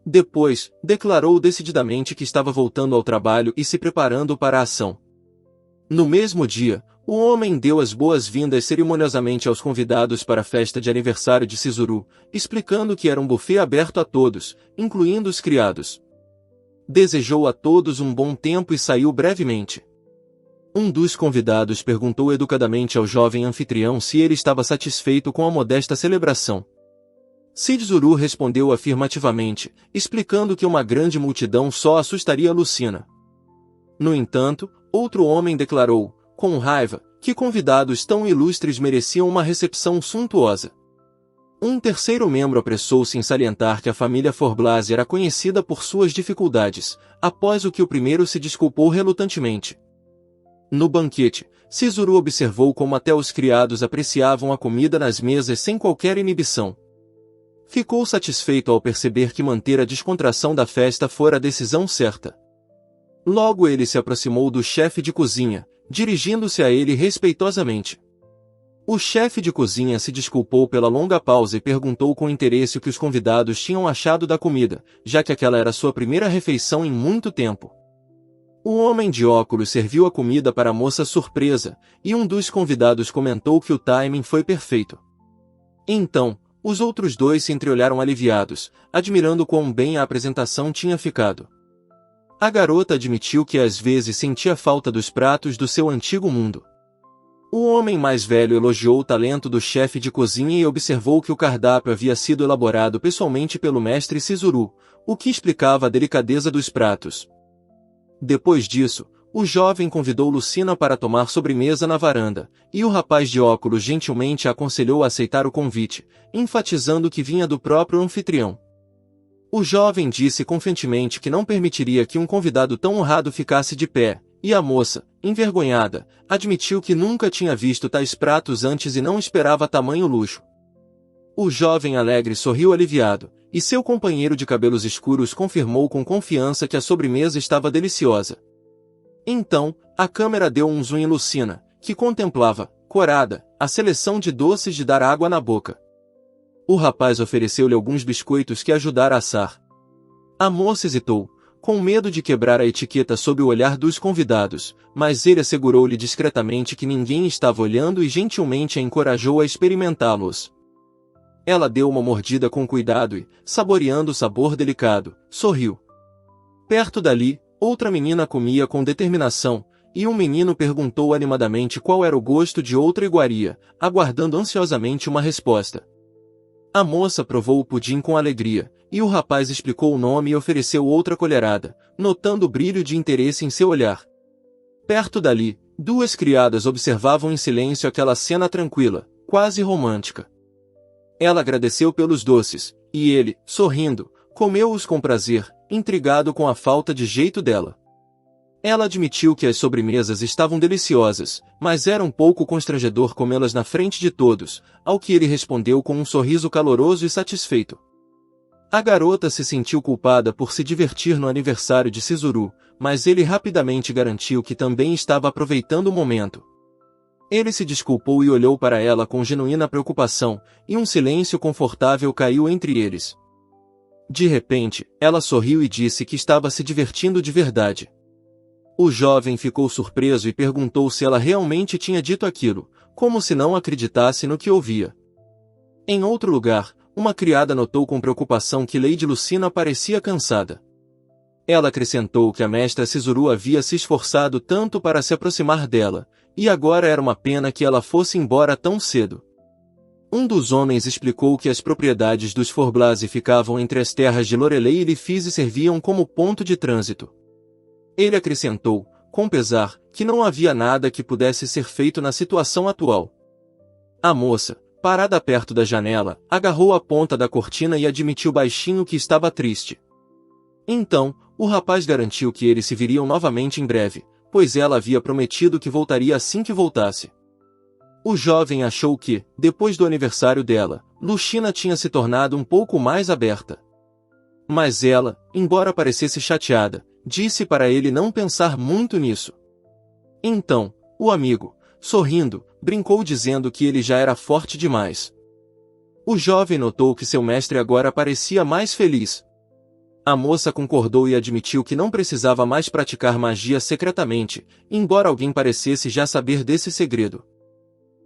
Depois, declarou decididamente que estava voltando ao trabalho e se preparando para a ação. No mesmo dia, o homem deu as boas-vindas cerimoniosamente aos convidados para a festa de aniversário de Cisuru, explicando que era um buffet aberto a todos, incluindo os criados. Desejou a todos um bom tempo e saiu brevemente. Um dos convidados perguntou educadamente ao jovem anfitrião se ele estava satisfeito com a modesta celebração. Cisuru respondeu afirmativamente, explicando que uma grande multidão só assustaria Lucina. No entanto, outro homem declarou, com raiva, que convidados tão ilustres mereciam uma recepção suntuosa. Um terceiro membro apressou-se em salientar que a família Forblase era conhecida por suas dificuldades, após o que o primeiro se desculpou relutantemente. No banquete, Cisuru observou como até os criados apreciavam a comida nas mesas sem qualquer inibição. Ficou satisfeito ao perceber que manter a descontração da festa fora a decisão certa. Logo ele se aproximou do chefe de cozinha, dirigindo-se a ele respeitosamente. O chefe de cozinha se desculpou pela longa pausa e perguntou com interesse o que os convidados tinham achado da comida, já que aquela era sua primeira refeição em muito tempo. O homem de óculos serviu a comida para a moça surpresa, e um dos convidados comentou que o timing foi perfeito. Então, os outros dois se entreolharam aliviados, admirando quão bem a apresentação tinha ficado. A garota admitiu que às vezes sentia falta dos pratos do seu antigo mundo. O homem mais velho elogiou o talento do chefe de cozinha e observou que o cardápio havia sido elaborado pessoalmente pelo mestre Cisuru, o que explicava a delicadeza dos pratos. Depois disso, o jovem convidou Lucina para tomar sobremesa na varanda, e o rapaz de óculos gentilmente a aconselhou a aceitar o convite, enfatizando que vinha do próprio anfitrião. O jovem disse confiantemente que não permitiria que um convidado tão honrado ficasse de pé, e a moça, envergonhada, admitiu que nunca tinha visto tais pratos antes e não esperava tamanho luxo. O jovem alegre sorriu aliviado, e seu companheiro de cabelos escuros confirmou com confiança que a sobremesa estava deliciosa. Então, a câmera deu um zoom em Lucina, que contemplava, corada, a seleção de doces de dar água na boca. O rapaz ofereceu-lhe alguns biscoitos que ajudara a assar. A moça hesitou, com medo de quebrar a etiqueta sob o olhar dos convidados, mas ele assegurou-lhe discretamente que ninguém estava olhando e gentilmente a encorajou a experimentá-los. Ela deu uma mordida com cuidado e, saboreando o sabor delicado, sorriu. Perto dali, outra menina comia com determinação, e um menino perguntou animadamente qual era o gosto de outra iguaria, aguardando ansiosamente uma resposta. A moça provou o pudim com alegria, e o rapaz explicou o nome e ofereceu outra colherada, notando o brilho de interesse em seu olhar. Perto dali, duas criadas observavam em silêncio aquela cena tranquila, quase romântica. Ela agradeceu pelos doces, e ele, sorrindo, comeu-os com prazer, intrigado com a falta de jeito dela. Ela admitiu que as sobremesas estavam deliciosas, mas era um pouco constrangedor comê-las na frente de todos, ao que ele respondeu com um sorriso caloroso e satisfeito. A garota se sentiu culpada por se divertir no aniversário de Chizuru, mas ele rapidamente garantiu que também estava aproveitando o momento. Ele se desculpou e olhou para ela com genuína preocupação, e um silêncio confortável caiu entre eles. De repente, ela sorriu e disse que estava se divertindo de verdade. O jovem ficou surpreso e perguntou se ela realmente tinha dito aquilo, como se não acreditasse no que ouvia. Em outro lugar, uma criada notou com preocupação que Lady Lucina parecia cansada. Ela acrescentou que a mestra Chizuru havia se esforçado tanto para se aproximar dela, e agora era uma pena que ela fosse embora tão cedo. Um dos homens explicou que as propriedades dos Forblase ficavam entre as terras de Lorelei e Lifise e serviam como ponto de trânsito. Ele acrescentou, com pesar, que não havia nada que pudesse ser feito na situação atual. A moça, parada perto da janela, agarrou a ponta da cortina e admitiu baixinho que estava triste. Então, o rapaz garantiu que eles se viriam novamente em breve, pois ela havia prometido que voltaria assim que voltasse. O jovem achou que, depois do aniversário dela, Lucina tinha se tornado um pouco mais aberta. Mas ela, embora parecesse chateada, disse para ele não pensar muito nisso. Então, o amigo, sorrindo, brincou dizendo que ele já era forte demais. O jovem notou que seu mestre agora parecia mais feliz. A moça concordou e admitiu que não precisava mais praticar magia secretamente, embora alguém parecesse já saber desse segredo.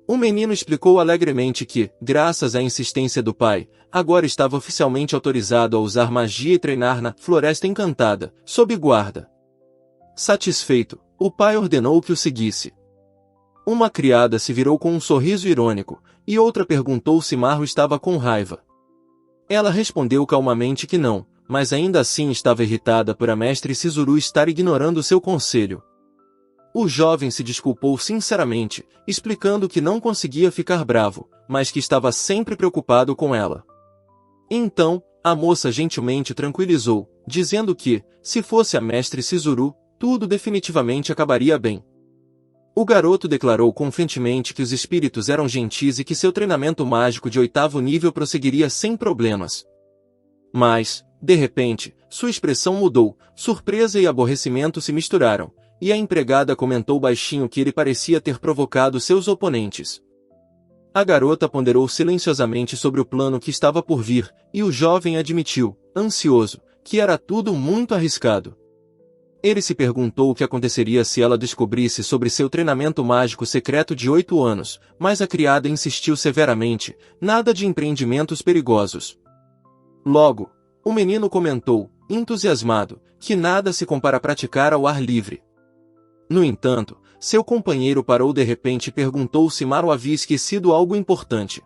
O menino explicou alegremente que, graças à insistência do pai, agora estava oficialmente autorizado a usar magia e treinar na Floresta Encantada, sob guarda. Satisfeito, o pai ordenou que o seguisse. Uma criada se virou com um sorriso irônico, e outra perguntou se Marro estava com raiva. Ela respondeu calmamente que não, mas ainda assim estava irritada por a mestre Chizuru estar ignorando seu conselho. O jovem se desculpou sinceramente, explicando que não conseguia ficar bravo, mas que estava sempre preocupado com ela. Então, a moça gentilmente tranquilizou, dizendo que, se fosse a mestre Chizuru, tudo definitivamente acabaria bem. O garoto declarou confiantemente que os espíritos eram gentis e que seu treinamento mágico de 8º nível prosseguiria sem problemas. Mas, de repente, sua expressão mudou, surpresa e aborrecimento se misturaram, e a empregada comentou baixinho que ele parecia ter provocado seus oponentes. A garota ponderou silenciosamente sobre o plano que estava por vir, e o jovem admitiu, ansioso, que era tudo muito arriscado. Ele se perguntou o que aconteceria se ela descobrisse sobre seu treinamento mágico secreto de 8 anos, mas a criada insistiu severamente, nada de empreendimentos perigosos. Logo, o menino comentou, entusiasmado, que nada se compara a praticar ao ar livre. No entanto, seu companheiro parou de repente e perguntou se Maru havia esquecido algo importante.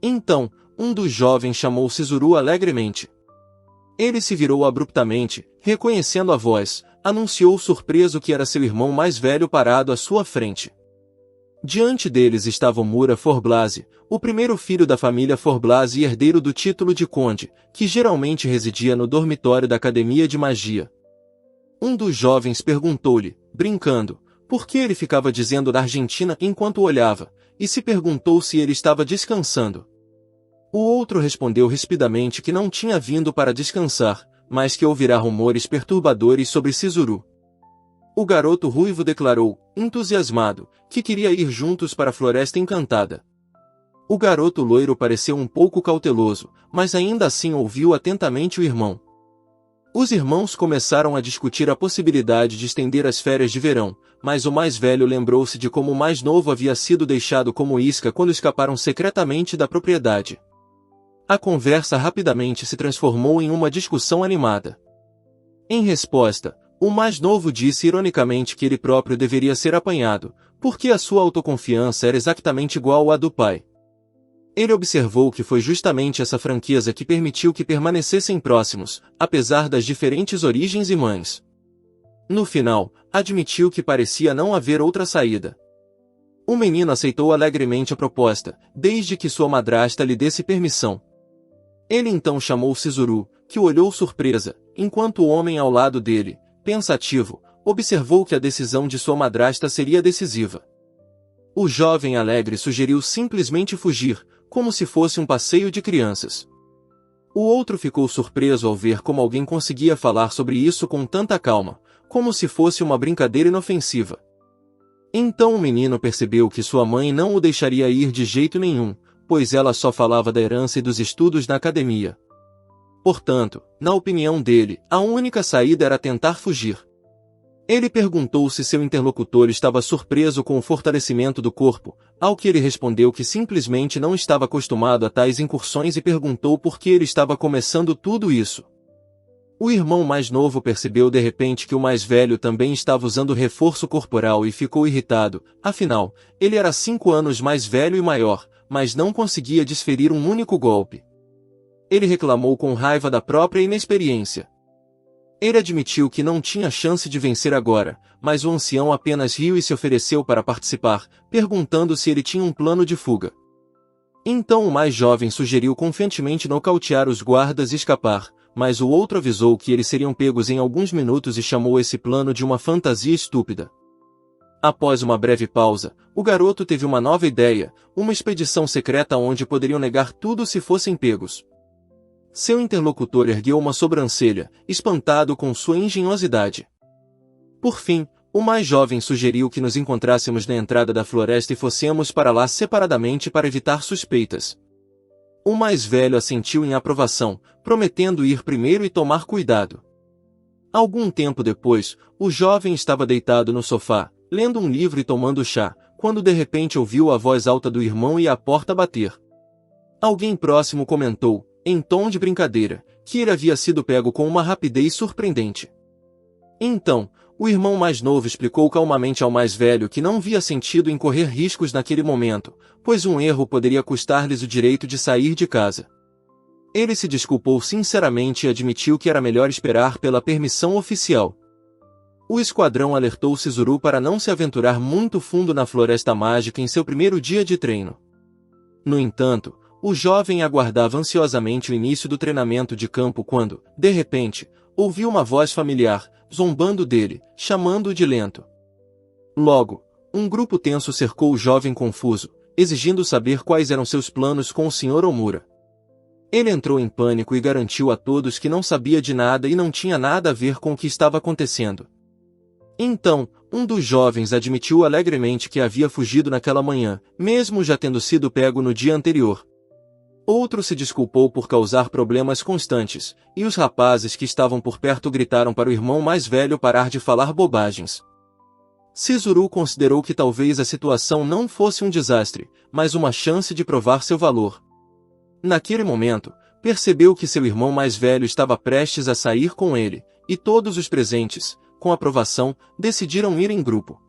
Então, um dos jovens chamou Chizuru alegremente. Ele se virou abruptamente, reconhecendo a voz, anunciou surpreso que era seu irmão mais velho parado à sua frente. Diante deles estava Mura Forblase, o primeiro filho da família Forblase e herdeiro do título de conde, que geralmente residia no dormitório da Academia de Magia. Um dos jovens perguntou-lhe, brincando, por que ele ficava dizendo da Argentina enquanto o olhava, e se perguntou se ele estava descansando. O outro respondeu rispidamente que não tinha vindo para descansar, mas que ouvirá rumores perturbadores sobre Chizuru. O garoto ruivo declarou, entusiasmado, que queria ir juntos para a Floresta Encantada. O garoto loiro pareceu um pouco cauteloso, mas ainda assim ouviu atentamente o irmão. Os irmãos começaram a discutir a possibilidade de estender as férias de verão, mas o mais velho lembrou-se de como o mais novo havia sido deixado como isca quando escaparam secretamente da propriedade. A conversa rapidamente se transformou em uma discussão animada. Em resposta, O mais novo disse ironicamente que ele próprio deveria ser apanhado, porque a sua autoconfiança era exatamente igual à do pai. Ele observou que foi justamente essa franqueza que permitiu que permanecessem próximos, apesar das diferentes origens e mães. No final, admitiu que parecia não haver outra saída. O menino aceitou alegremente a proposta, desde que sua madrasta lhe desse permissão. Ele então chamou Chizuru, que o olhou surpresa, enquanto o homem ao lado dele, pensativo, observou que a decisão de sua madrasta seria decisiva. O jovem alegre sugeriu simplesmente fugir, como se fosse um passeio de crianças. O outro ficou surpreso ao ver como alguém conseguia falar sobre isso com tanta calma, como se fosse uma brincadeira inofensiva. Então o menino percebeu que sua mãe não o deixaria ir de jeito nenhum, pois ela só falava da herança e dos estudos na academia. Portanto, na opinião dele, a única saída era tentar fugir. Ele perguntou se seu interlocutor estava surpreso com o fortalecimento do corpo, ao que ele respondeu que simplesmente não estava acostumado a tais incursões e perguntou por que ele estava começando tudo isso. O irmão mais novo percebeu de repente que o mais velho também estava usando reforço corporal e ficou irritado, afinal, ele era 5 anos mais velho e maior, mas não conseguia desferir um único golpe. Ele reclamou com raiva da própria inexperiência. Ele admitiu que não tinha chance de vencer agora, mas o ancião apenas riu e se ofereceu para participar, perguntando se ele tinha um plano de fuga. Então o mais jovem sugeriu confiantemente nocautear os guardas e escapar, mas o outro avisou que eles seriam pegos em alguns minutos e chamou esse plano de uma fantasia estúpida. Após uma breve pausa, o garoto teve uma nova ideia, uma expedição secreta onde poderiam negar tudo se fossem pegos. Seu interlocutor ergueu uma sobrancelha, espantado com sua engenhosidade. Por fim, o mais jovem sugeriu que nos encontrássemos na entrada da floresta e fossemos para lá separadamente para evitar suspeitas. O mais velho assentiu em aprovação, prometendo ir primeiro e tomar cuidado. Algum tempo depois, o jovem estava deitado no sofá, lendo um livro e tomando chá, quando de repente ouviu a voz alta do irmão e a porta bater. Alguém próximo comentou, em tom de brincadeira, que ele havia sido pego com uma rapidez surpreendente. Então, o irmão mais novo explicou calmamente ao mais velho que não via sentido em correr riscos naquele momento, pois um erro poderia custar-lhes o direito de sair de casa. Ele se desculpou sinceramente e admitiu que era melhor esperar pela permissão oficial. O esquadrão alertou Chizuru para não se aventurar muito fundo na floresta mágica em seu primeiro dia de treino. No entanto, o jovem aguardava ansiosamente o início do treinamento de campo quando, de repente, ouviu uma voz familiar, zombando dele, chamando-o de lento. Logo, um grupo tenso cercou o jovem confuso, exigindo saber quais eram seus planos com o Sr. Omura. Ele entrou em pânico e garantiu a todos que não sabia de nada e não tinha nada a ver com o que estava acontecendo. Então, um dos jovens admitiu alegremente que havia fugido naquela manhã, mesmo já tendo sido pego no dia anterior. Outro se desculpou por causar problemas constantes, e os rapazes que estavam por perto gritaram para o irmão mais velho parar de falar bobagens. Chizuru considerou que talvez a situação não fosse um desastre, mas uma chance de provar seu valor. Naquele momento, percebeu que seu irmão mais velho estava prestes a sair com ele, e todos os presentes, com aprovação, decidiram ir em grupo.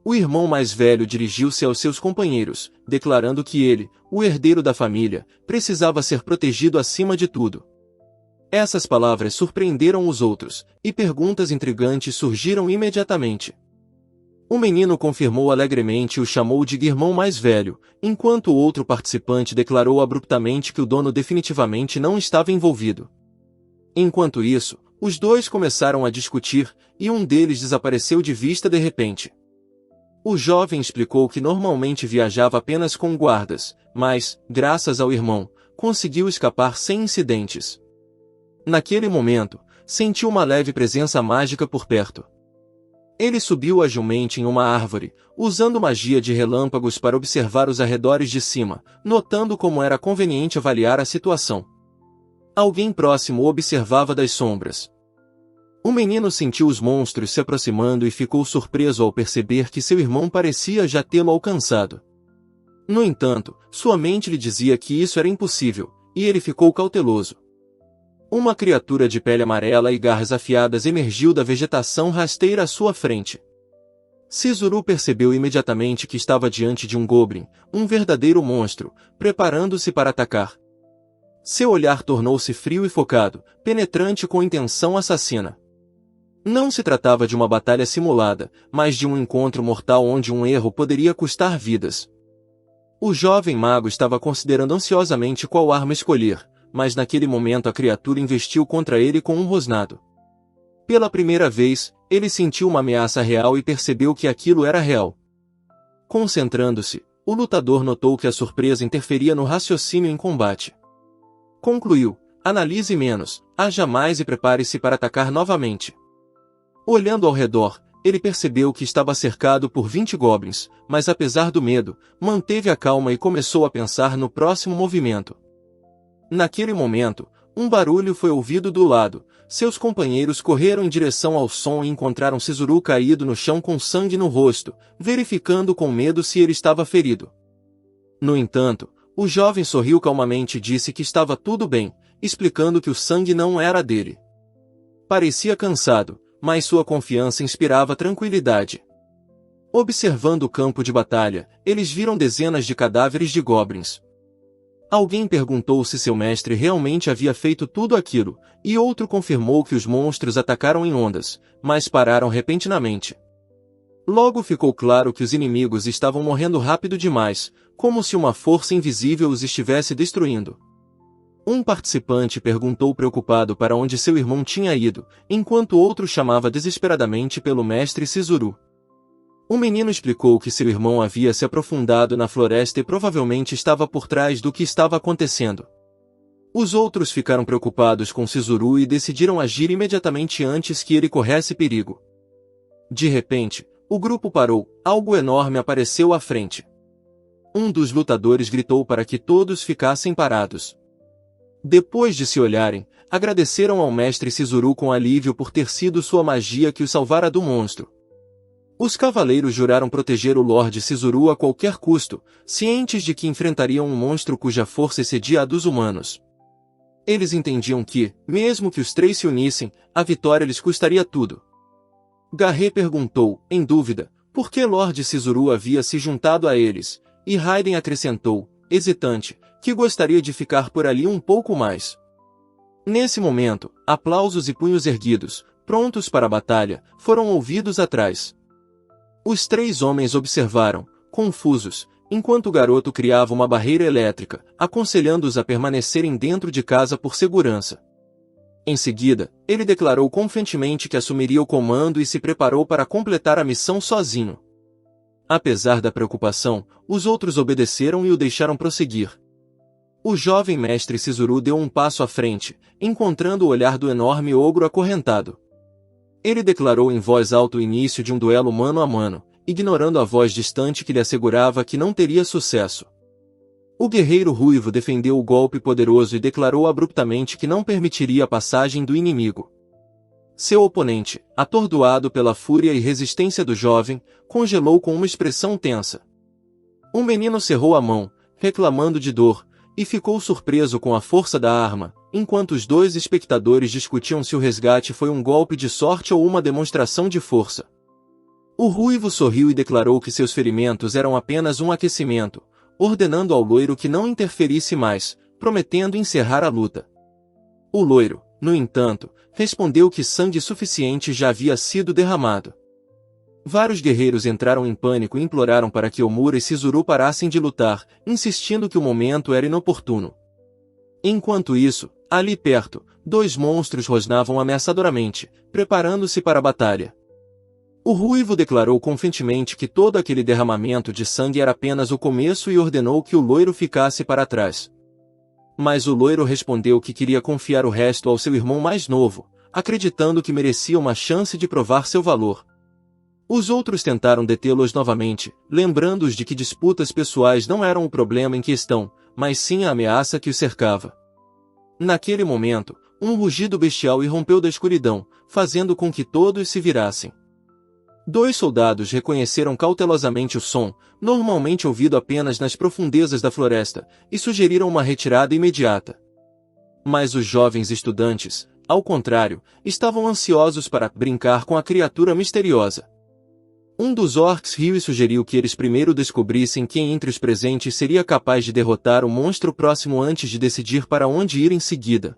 O irmão mais velho dirigiu-se aos seus companheiros, declarando que ele, o herdeiro da família, precisava ser protegido acima de tudo. Essas palavras surpreenderam os outros, e perguntas intrigantes surgiram imediatamente. O menino confirmou alegremente e o chamou de irmão mais velho, enquanto o outro participante declarou abruptamente que o dono definitivamente não estava envolvido. Enquanto isso, os dois começaram a discutir, e um deles desapareceu de vista de repente. O jovem explicou que normalmente viajava apenas com guardas, mas, graças ao irmão, conseguiu escapar sem incidentes. Naquele momento, sentiu uma leve presença mágica por perto. Ele subiu agilmente em uma árvore, usando magia de relâmpagos para observar os arredores de cima, notando como era conveniente avaliar a situação. Alguém próximo observava das sombras. O menino sentiu os monstros se aproximando e ficou surpreso ao perceber que seu irmão parecia já tê-lo alcançado. No entanto, sua mente lhe dizia que isso era impossível, e ele ficou cauteloso. Uma criatura de pele amarela e garras afiadas emergiu da vegetação rasteira à sua frente. Sizuru percebeu imediatamente que estava diante de um goblin, um verdadeiro monstro, preparando-se para atacar. Seu olhar tornou-se frio e focado, penetrante com intenção assassina. Não se tratava de uma batalha simulada, mas de um encontro mortal onde um erro poderia custar vidas. O jovem mago estava considerando ansiosamente qual arma escolher, mas naquele momento a criatura investiu contra ele com um rosnado. Pela primeira vez, ele sentiu uma ameaça real e percebeu que aquilo era real. Concentrando-se, o lutador notou que a surpresa interferia no raciocínio em combate. Concluiu: analise menos, haja mais e prepare-se para atacar novamente. Olhando ao redor, ele percebeu que estava cercado por 20 goblins, mas apesar do medo, manteve a calma e começou a pensar no próximo movimento. Naquele momento, um barulho foi ouvido do lado. Seus companheiros correram em direção ao som e encontraram Sizuru caído no chão com sangue no rosto, verificando com medo se ele estava ferido. No entanto, o jovem sorriu calmamente e disse que estava tudo bem, explicando que o sangue não era dele. Parecia cansado, mas sua confiança inspirava tranquilidade. Observando o campo de batalha, eles viram dezenas de cadáveres de goblins. Alguém perguntou se seu mestre realmente havia feito tudo aquilo, e outro confirmou que os monstros atacaram em ondas, mas pararam repentinamente. Logo ficou claro que os inimigos estavam morrendo rápido demais, como se uma força invisível os estivesse destruindo. Um participante perguntou preocupado para onde seu irmão tinha ido, enquanto outro chamava desesperadamente pelo mestre Sizuru. O menino explicou que seu irmão havia se aprofundado na floresta e provavelmente estava por trás do que estava acontecendo. Os outros ficaram preocupados com Sizuru e decidiram agir imediatamente antes que ele corresse perigo. De repente, o grupo parou, algo enorme apareceu à frente. Um dos lutadores gritou para que todos ficassem parados. Depois de se olharem, agradeceram ao mestre Sizuru com alívio por ter sido sua magia que os salvara do monstro. Os cavaleiros juraram proteger o Lorde Sizuru a qualquer custo, cientes de que enfrentariam um monstro cuja força excedia a dos humanos. Eles entendiam que, mesmo que os três se unissem, a vitória lhes custaria tudo. Garré perguntou, em dúvida, por que Lorde Sizuru havia se juntado a eles, e Raiden acrescentou, hesitante, que gostaria de ficar por ali um pouco mais. Nesse momento, aplausos e punhos erguidos, prontos para a batalha, foram ouvidos atrás. Os três homens observaram, confusos, enquanto o garoto criava uma barreira elétrica, aconselhando-os a permanecerem dentro de casa por segurança. Em seguida, ele declarou confiantemente que assumiria o comando e se preparou para completar a missão sozinho. Apesar da preocupação, os outros obedeceram e o deixaram prosseguir. O jovem mestre Sizuru deu um passo à frente, encontrando o olhar do enorme ogro acorrentado. Ele declarou em voz alta o início de um duelo mano a mano, ignorando a voz distante que lhe assegurava que não teria sucesso. O guerreiro ruivo defendeu o golpe poderoso e declarou abruptamente que não permitiria a passagem do inimigo. Seu oponente, atordoado pela fúria e resistência do jovem, congelou com uma expressão tensa. O menino cerrou a mão, reclamando de dor, e ficou surpreso com a força da arma, enquanto os dois espectadores discutiam se o resgate foi um golpe de sorte ou uma demonstração de força. O ruivo sorriu e declarou que seus ferimentos eram apenas um aquecimento, ordenando ao loiro que não interferisse mais, prometendo encerrar a luta. O loiro, no entanto, respondeu que sangue suficiente já havia sido derramado. Vários guerreiros entraram em pânico e imploraram para que Omura e Sizuru parassem de lutar, insistindo que o momento era inoportuno. Enquanto isso, ali perto, dois monstros rosnavam ameaçadoramente, preparando-se para a batalha. O ruivo declarou confiantemente que todo aquele derramamento de sangue era apenas o começo e ordenou que o loiro ficasse para trás. Mas o loiro respondeu que queria confiar o resto ao seu irmão mais novo, acreditando que merecia uma chance de provar seu valor. Os outros tentaram detê-los novamente, lembrando-os de que disputas pessoais não eram o problema em questão, mas sim a ameaça que os cercava. Naquele momento, um rugido bestial irrompeu da escuridão, fazendo com que todos se virassem. Dois soldados reconheceram cautelosamente o som, normalmente ouvido apenas nas profundezas da floresta, e sugeriram uma retirada imediata. Mas os jovens estudantes, ao contrário, estavam ansiosos para brincar com a criatura misteriosa. Um dos orcs riu e sugeriu que eles primeiro descobrissem quem entre os presentes seria capaz de derrotar o monstro próximo antes de decidir para onde ir em seguida.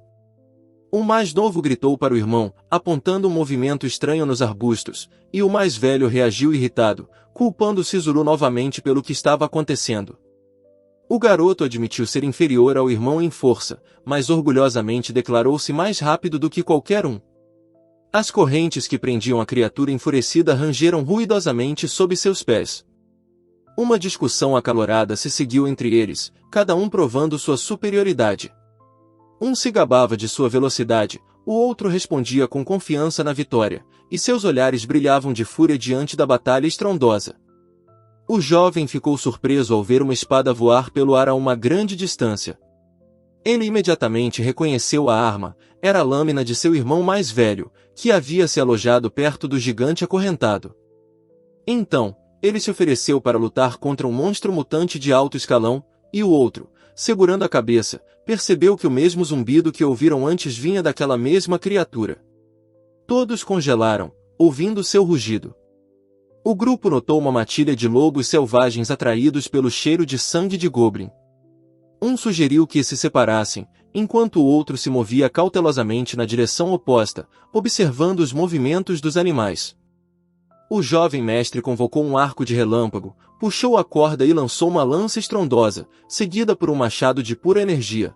O mais novo gritou para o irmão, apontando um movimento estranho nos arbustos, e o mais velho reagiu irritado, culpando Sizuru novamente pelo que estava acontecendo. O garoto admitiu ser inferior ao irmão em força, mas orgulhosamente declarou-se mais rápido do que qualquer um. As correntes que prendiam a criatura enfurecida rangeram ruidosamente sob seus pés. Uma discussão acalorada se seguiu entre eles, cada um provando sua superioridade. Um se gabava de sua velocidade, o outro respondia com confiança na vitória, e seus olhares brilhavam de fúria diante da batalha estrondosa. O jovem ficou surpreso ao ver uma espada voar pelo ar a uma grande distância. Ele imediatamente reconheceu a arma, era a lâmina de seu irmão mais velho, que havia se alojado perto do gigante acorrentado. Então, ele se ofereceu para lutar contra um monstro mutante de alto escalão, e o outro, segurando a cabeça, percebeu que o mesmo zumbido que ouviram antes vinha daquela mesma criatura. Todos congelaram, ouvindo seu rugido. O grupo notou uma matilha de lobos selvagens atraídos pelo cheiro de sangue de goblin. Um sugeriu que se separassem, enquanto o outro se movia cautelosamente na direção oposta, observando os movimentos dos animais. O jovem mestre convocou um arco de relâmpago, puxou a corda e lançou uma lança estrondosa, seguida por um machado de pura energia.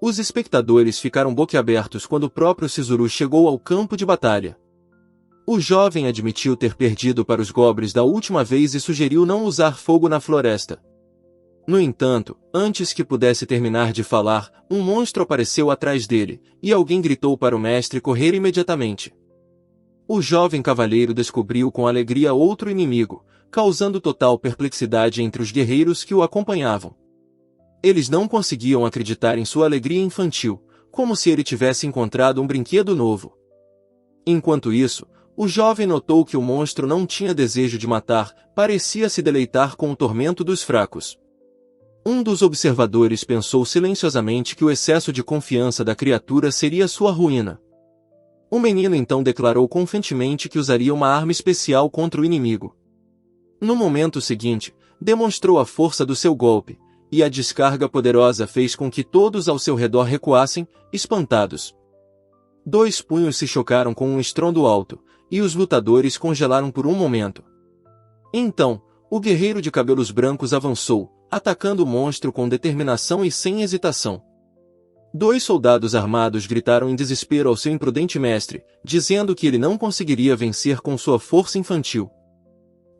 Os espectadores ficaram boquiabertos quando o próprio Sizuru chegou ao campo de batalha. O jovem admitiu ter perdido para os goblins da última vez e sugeriu não usar fogo na floresta. No entanto, antes que pudesse terminar de falar, um monstro apareceu atrás dele, e alguém gritou para o mestre correr imediatamente. O jovem cavalheiro descobriu com alegria outro inimigo, causando total perplexidade entre os guerreiros que o acompanhavam. Eles não conseguiam acreditar em sua alegria infantil, como se ele tivesse encontrado um brinquedo novo. Enquanto isso, o jovem notou que o monstro não tinha desejo de matar, parecia se deleitar com o tormento dos fracos. Um dos observadores pensou silenciosamente que o excesso de confiança da criatura seria sua ruína. O menino então declarou confiantemente que usaria uma arma especial contra o inimigo. No momento seguinte, demonstrou a força do seu golpe, e a descarga poderosa fez com que todos ao seu redor recuassem, espantados. Dois punhos se chocaram com um estrondo alto, e os lutadores congelaram por um momento. Então, o guerreiro de cabelos brancos avançou, atacando o monstro com determinação e sem hesitação. Dois soldados armados gritaram em desespero ao seu imprudente mestre, dizendo que ele não conseguiria vencer com sua força infantil.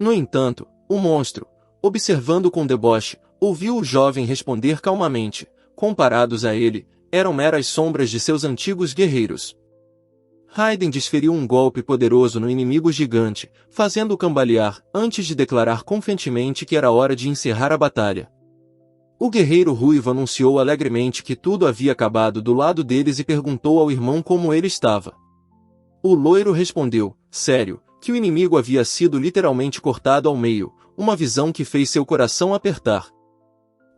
No entanto, o monstro, observando com deboche, ouviu o jovem responder calmamente: comparados a ele, eram meras sombras de seus antigos guerreiros. Raiden desferiu um golpe poderoso no inimigo gigante, fazendo-o cambalear, antes de declarar confiantemente que era hora de encerrar a batalha. O guerreiro ruivo anunciou alegremente que tudo havia acabado do lado deles e perguntou ao irmão como ele estava. O loiro respondeu, sério, que o inimigo havia sido literalmente cortado ao meio, uma visão que fez seu coração apertar.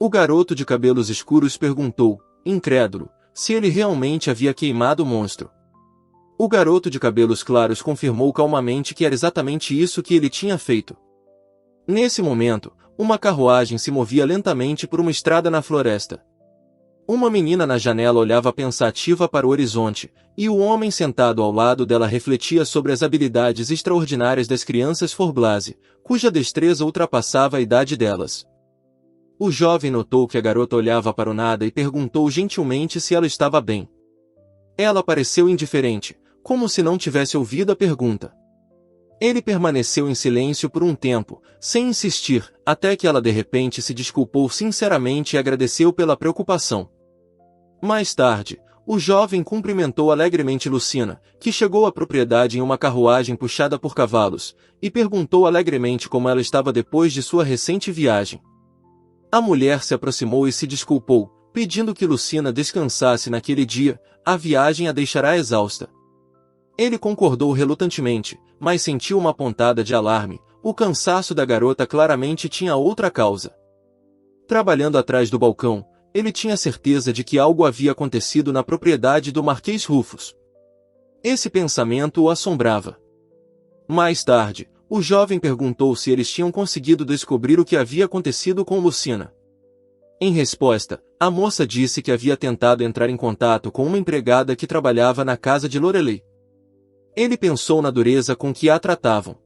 O garoto de cabelos escuros perguntou, incrédulo, se ele realmente havia queimado o monstro. O garoto de cabelos claros confirmou calmamente que era exatamente isso que ele tinha feito. Nesse momento, uma carruagem se movia lentamente por uma estrada na floresta. Uma menina na janela olhava pensativa para o horizonte, e o homem sentado ao lado dela refletia sobre as habilidades extraordinárias das crianças Forblase, cuja destreza ultrapassava a idade delas. O jovem notou que a garota olhava para o nada e perguntou gentilmente se ela estava bem. Ela pareceu indiferente, como se não tivesse ouvido a pergunta. Ele permaneceu em silêncio por um tempo, sem insistir, até que ela de repente se desculpou sinceramente e agradeceu pela preocupação. Mais tarde, o jovem cumprimentou alegremente Lucina, que chegou à propriedade em uma carruagem puxada por cavalos, e perguntou alegremente como ela estava depois de sua recente viagem. A mulher se aproximou e se desculpou, pedindo que Lucina descansasse naquele dia, a viagem a deixará exausta. Ele concordou relutantemente, mas sentiu uma pontada de alarme, o cansaço da garota claramente tinha outra causa. Trabalhando atrás do balcão, ele tinha certeza de que algo havia acontecido na propriedade do Marquês Rufus. Esse pensamento o assombrava. Mais tarde, o jovem perguntou se eles tinham conseguido descobrir o que havia acontecido com Lucina. Em resposta, a moça disse que havia tentado entrar em contato com uma empregada que trabalhava na casa de Lorelei. Ele pensou na dureza com que a tratavam.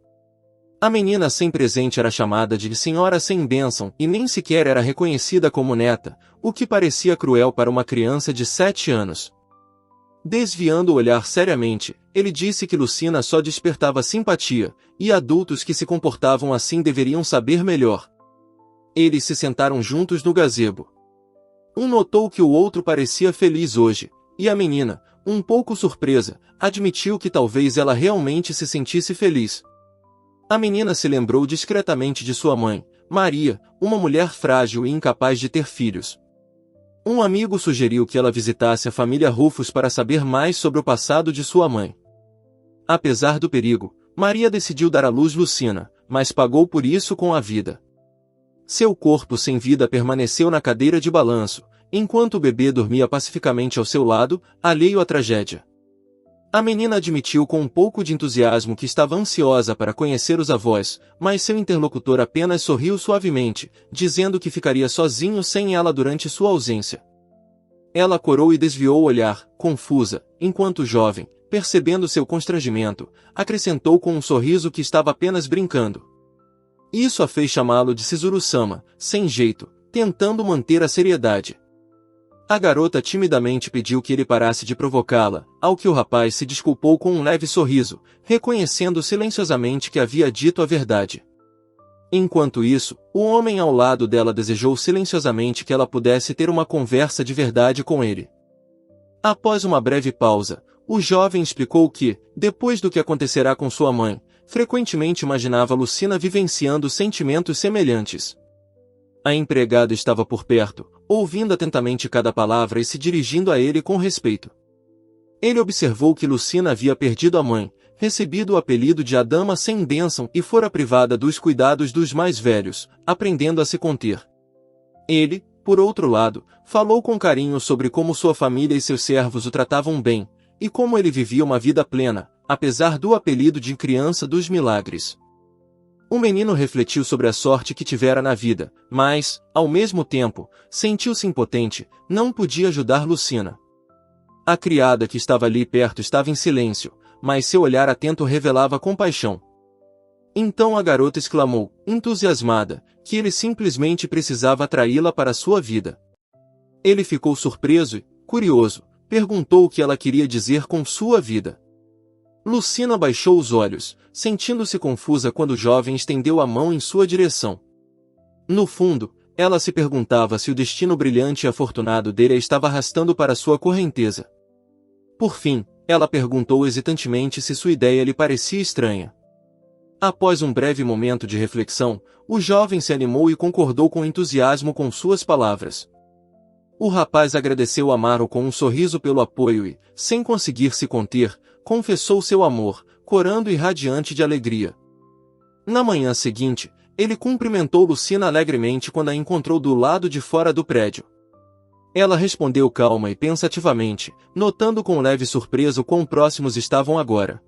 A menina sem presente era chamada de senhora sem bênção e nem sequer era reconhecida como neta, o que parecia cruel para uma criança de 7 anos. Desviando o olhar seriamente, ele disse que Lucina só despertava simpatia, e adultos que se comportavam assim deveriam saber melhor. Eles se sentaram juntos no gazebo. Um notou que o outro parecia feliz hoje, e a menina, um pouco surpresa, admitiu que talvez ela realmente se sentisse feliz. A menina se lembrou discretamente de sua mãe, Maria, uma mulher frágil e incapaz de ter filhos. Um amigo sugeriu que ela visitasse a família Rufus para saber mais sobre o passado de sua mãe. Apesar do perigo, Maria decidiu dar à luz Lucina, mas pagou por isso com a vida. Seu corpo sem vida permaneceu na cadeira de balanço, enquanto o bebê dormia pacificamente ao seu lado, alheio à tragédia. A menina admitiu com um pouco de entusiasmo que estava ansiosa para conhecer os avós, mas seu interlocutor apenas sorriu suavemente, dizendo que ficaria sozinho sem ela durante sua ausência. Ela corou e desviou o olhar, confusa, enquanto o jovem, percebendo seu constrangimento, acrescentou com um sorriso que estava apenas brincando. Isso a fez chamá-lo de Chizuru-sama, sem jeito, tentando manter a seriedade. A garota timidamente pediu que ele parasse de provocá-la, ao que o rapaz se desculpou com um leve sorriso, reconhecendo silenciosamente que havia dito a verdade. Enquanto isso, o homem ao lado dela desejou silenciosamente que ela pudesse ter uma conversa de verdade com ele. Após uma breve pausa, o jovem explicou que, depois do que acontecerá com sua mãe, frequentemente imaginava Lucina vivenciando sentimentos semelhantes. A empregada estava por perto, ouvindo atentamente cada palavra e se dirigindo a ele com respeito. Ele observou que Lucina havia perdido a mãe, recebido o apelido de a dama sem bênção e fora privada dos cuidados dos mais velhos, aprendendo a se conter. Ele, por outro lado, falou com carinho sobre como sua família e seus servos o tratavam bem, e como ele vivia uma vida plena, apesar do apelido de criança dos milagres. O menino refletiu sobre a sorte que tivera na vida, mas, ao mesmo tempo, sentiu-se impotente, não podia ajudar Lucina. A criada que estava ali perto estava em silêncio, mas seu olhar atento revelava compaixão. Então a garota exclamou, entusiasmada, que ele simplesmente precisava atraí-la para sua vida. Ele ficou surpreso e, curioso, perguntou o que ela queria dizer com sua vida. Lucina baixou os olhos, sentindo-se confusa quando o jovem estendeu a mão em sua direção. No fundo, ela se perguntava se o destino brilhante e afortunado dele a estava arrastando para sua correnteza. Por fim, ela perguntou hesitantemente se sua ideia lhe parecia estranha. Após um breve momento de reflexão, o jovem se animou e concordou com entusiasmo com suas palavras. O rapaz agradeceu Amaro com um sorriso pelo apoio e, sem conseguir se conter, confessou seu amor, corando e radiante de alegria. Na manhã seguinte, ele cumprimentou Lucina alegremente quando a encontrou do lado de fora do prédio. Ela respondeu calma e pensativamente, notando com leve surpresa o quão próximos estavam agora.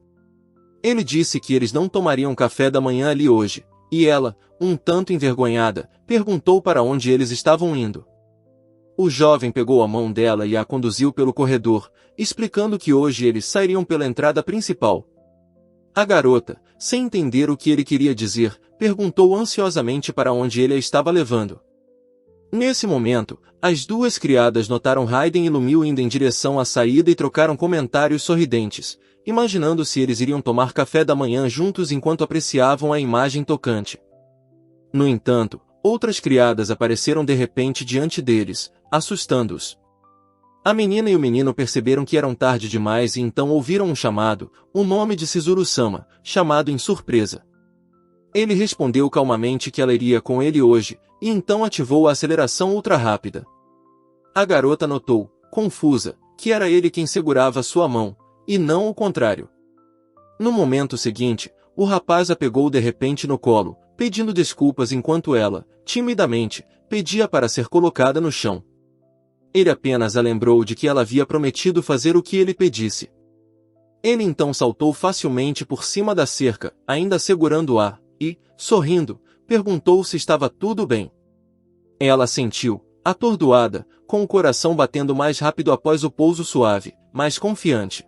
Ele disse que eles não tomariam café da manhã ali hoje, e ela, um tanto envergonhada, perguntou para onde eles estavam indo. O jovem pegou a mão dela e a conduziu pelo corredor, explicando que hoje eles sairiam pela entrada principal. A garota, sem entender o que ele queria dizer, perguntou ansiosamente para onde ele a estava levando. Nesse momento, as duas criadas notaram Hayden e Lumil indo em direção à saída e trocaram comentários sorridentes, imaginando se eles iriam tomar café da manhã juntos enquanto apreciavam a imagem tocante. No entanto, outras criadas apareceram de repente diante deles, assustando-os. A menina e o menino perceberam que eram tarde demais e então ouviram um chamado, o nome de Chizuru-sama, chamado em surpresa. Ele respondeu calmamente que ela iria com ele hoje, e então ativou a aceleração ultra-rápida. A garota notou, confusa, que era ele quem segurava sua mão, e não o contrário. No momento seguinte, o rapaz a pegou de repente no colo, pedindo desculpas enquanto ela, timidamente, pedia para ser colocada no chão. Ele apenas a lembrou de que ela havia prometido fazer o que ele pedisse. Ele então saltou facilmente por cima da cerca, ainda segurando-a, e, sorrindo, perguntou se estava tudo bem. Ela assentiu, atordoada, com o coração batendo mais rápido após o pouso suave, mas confiante.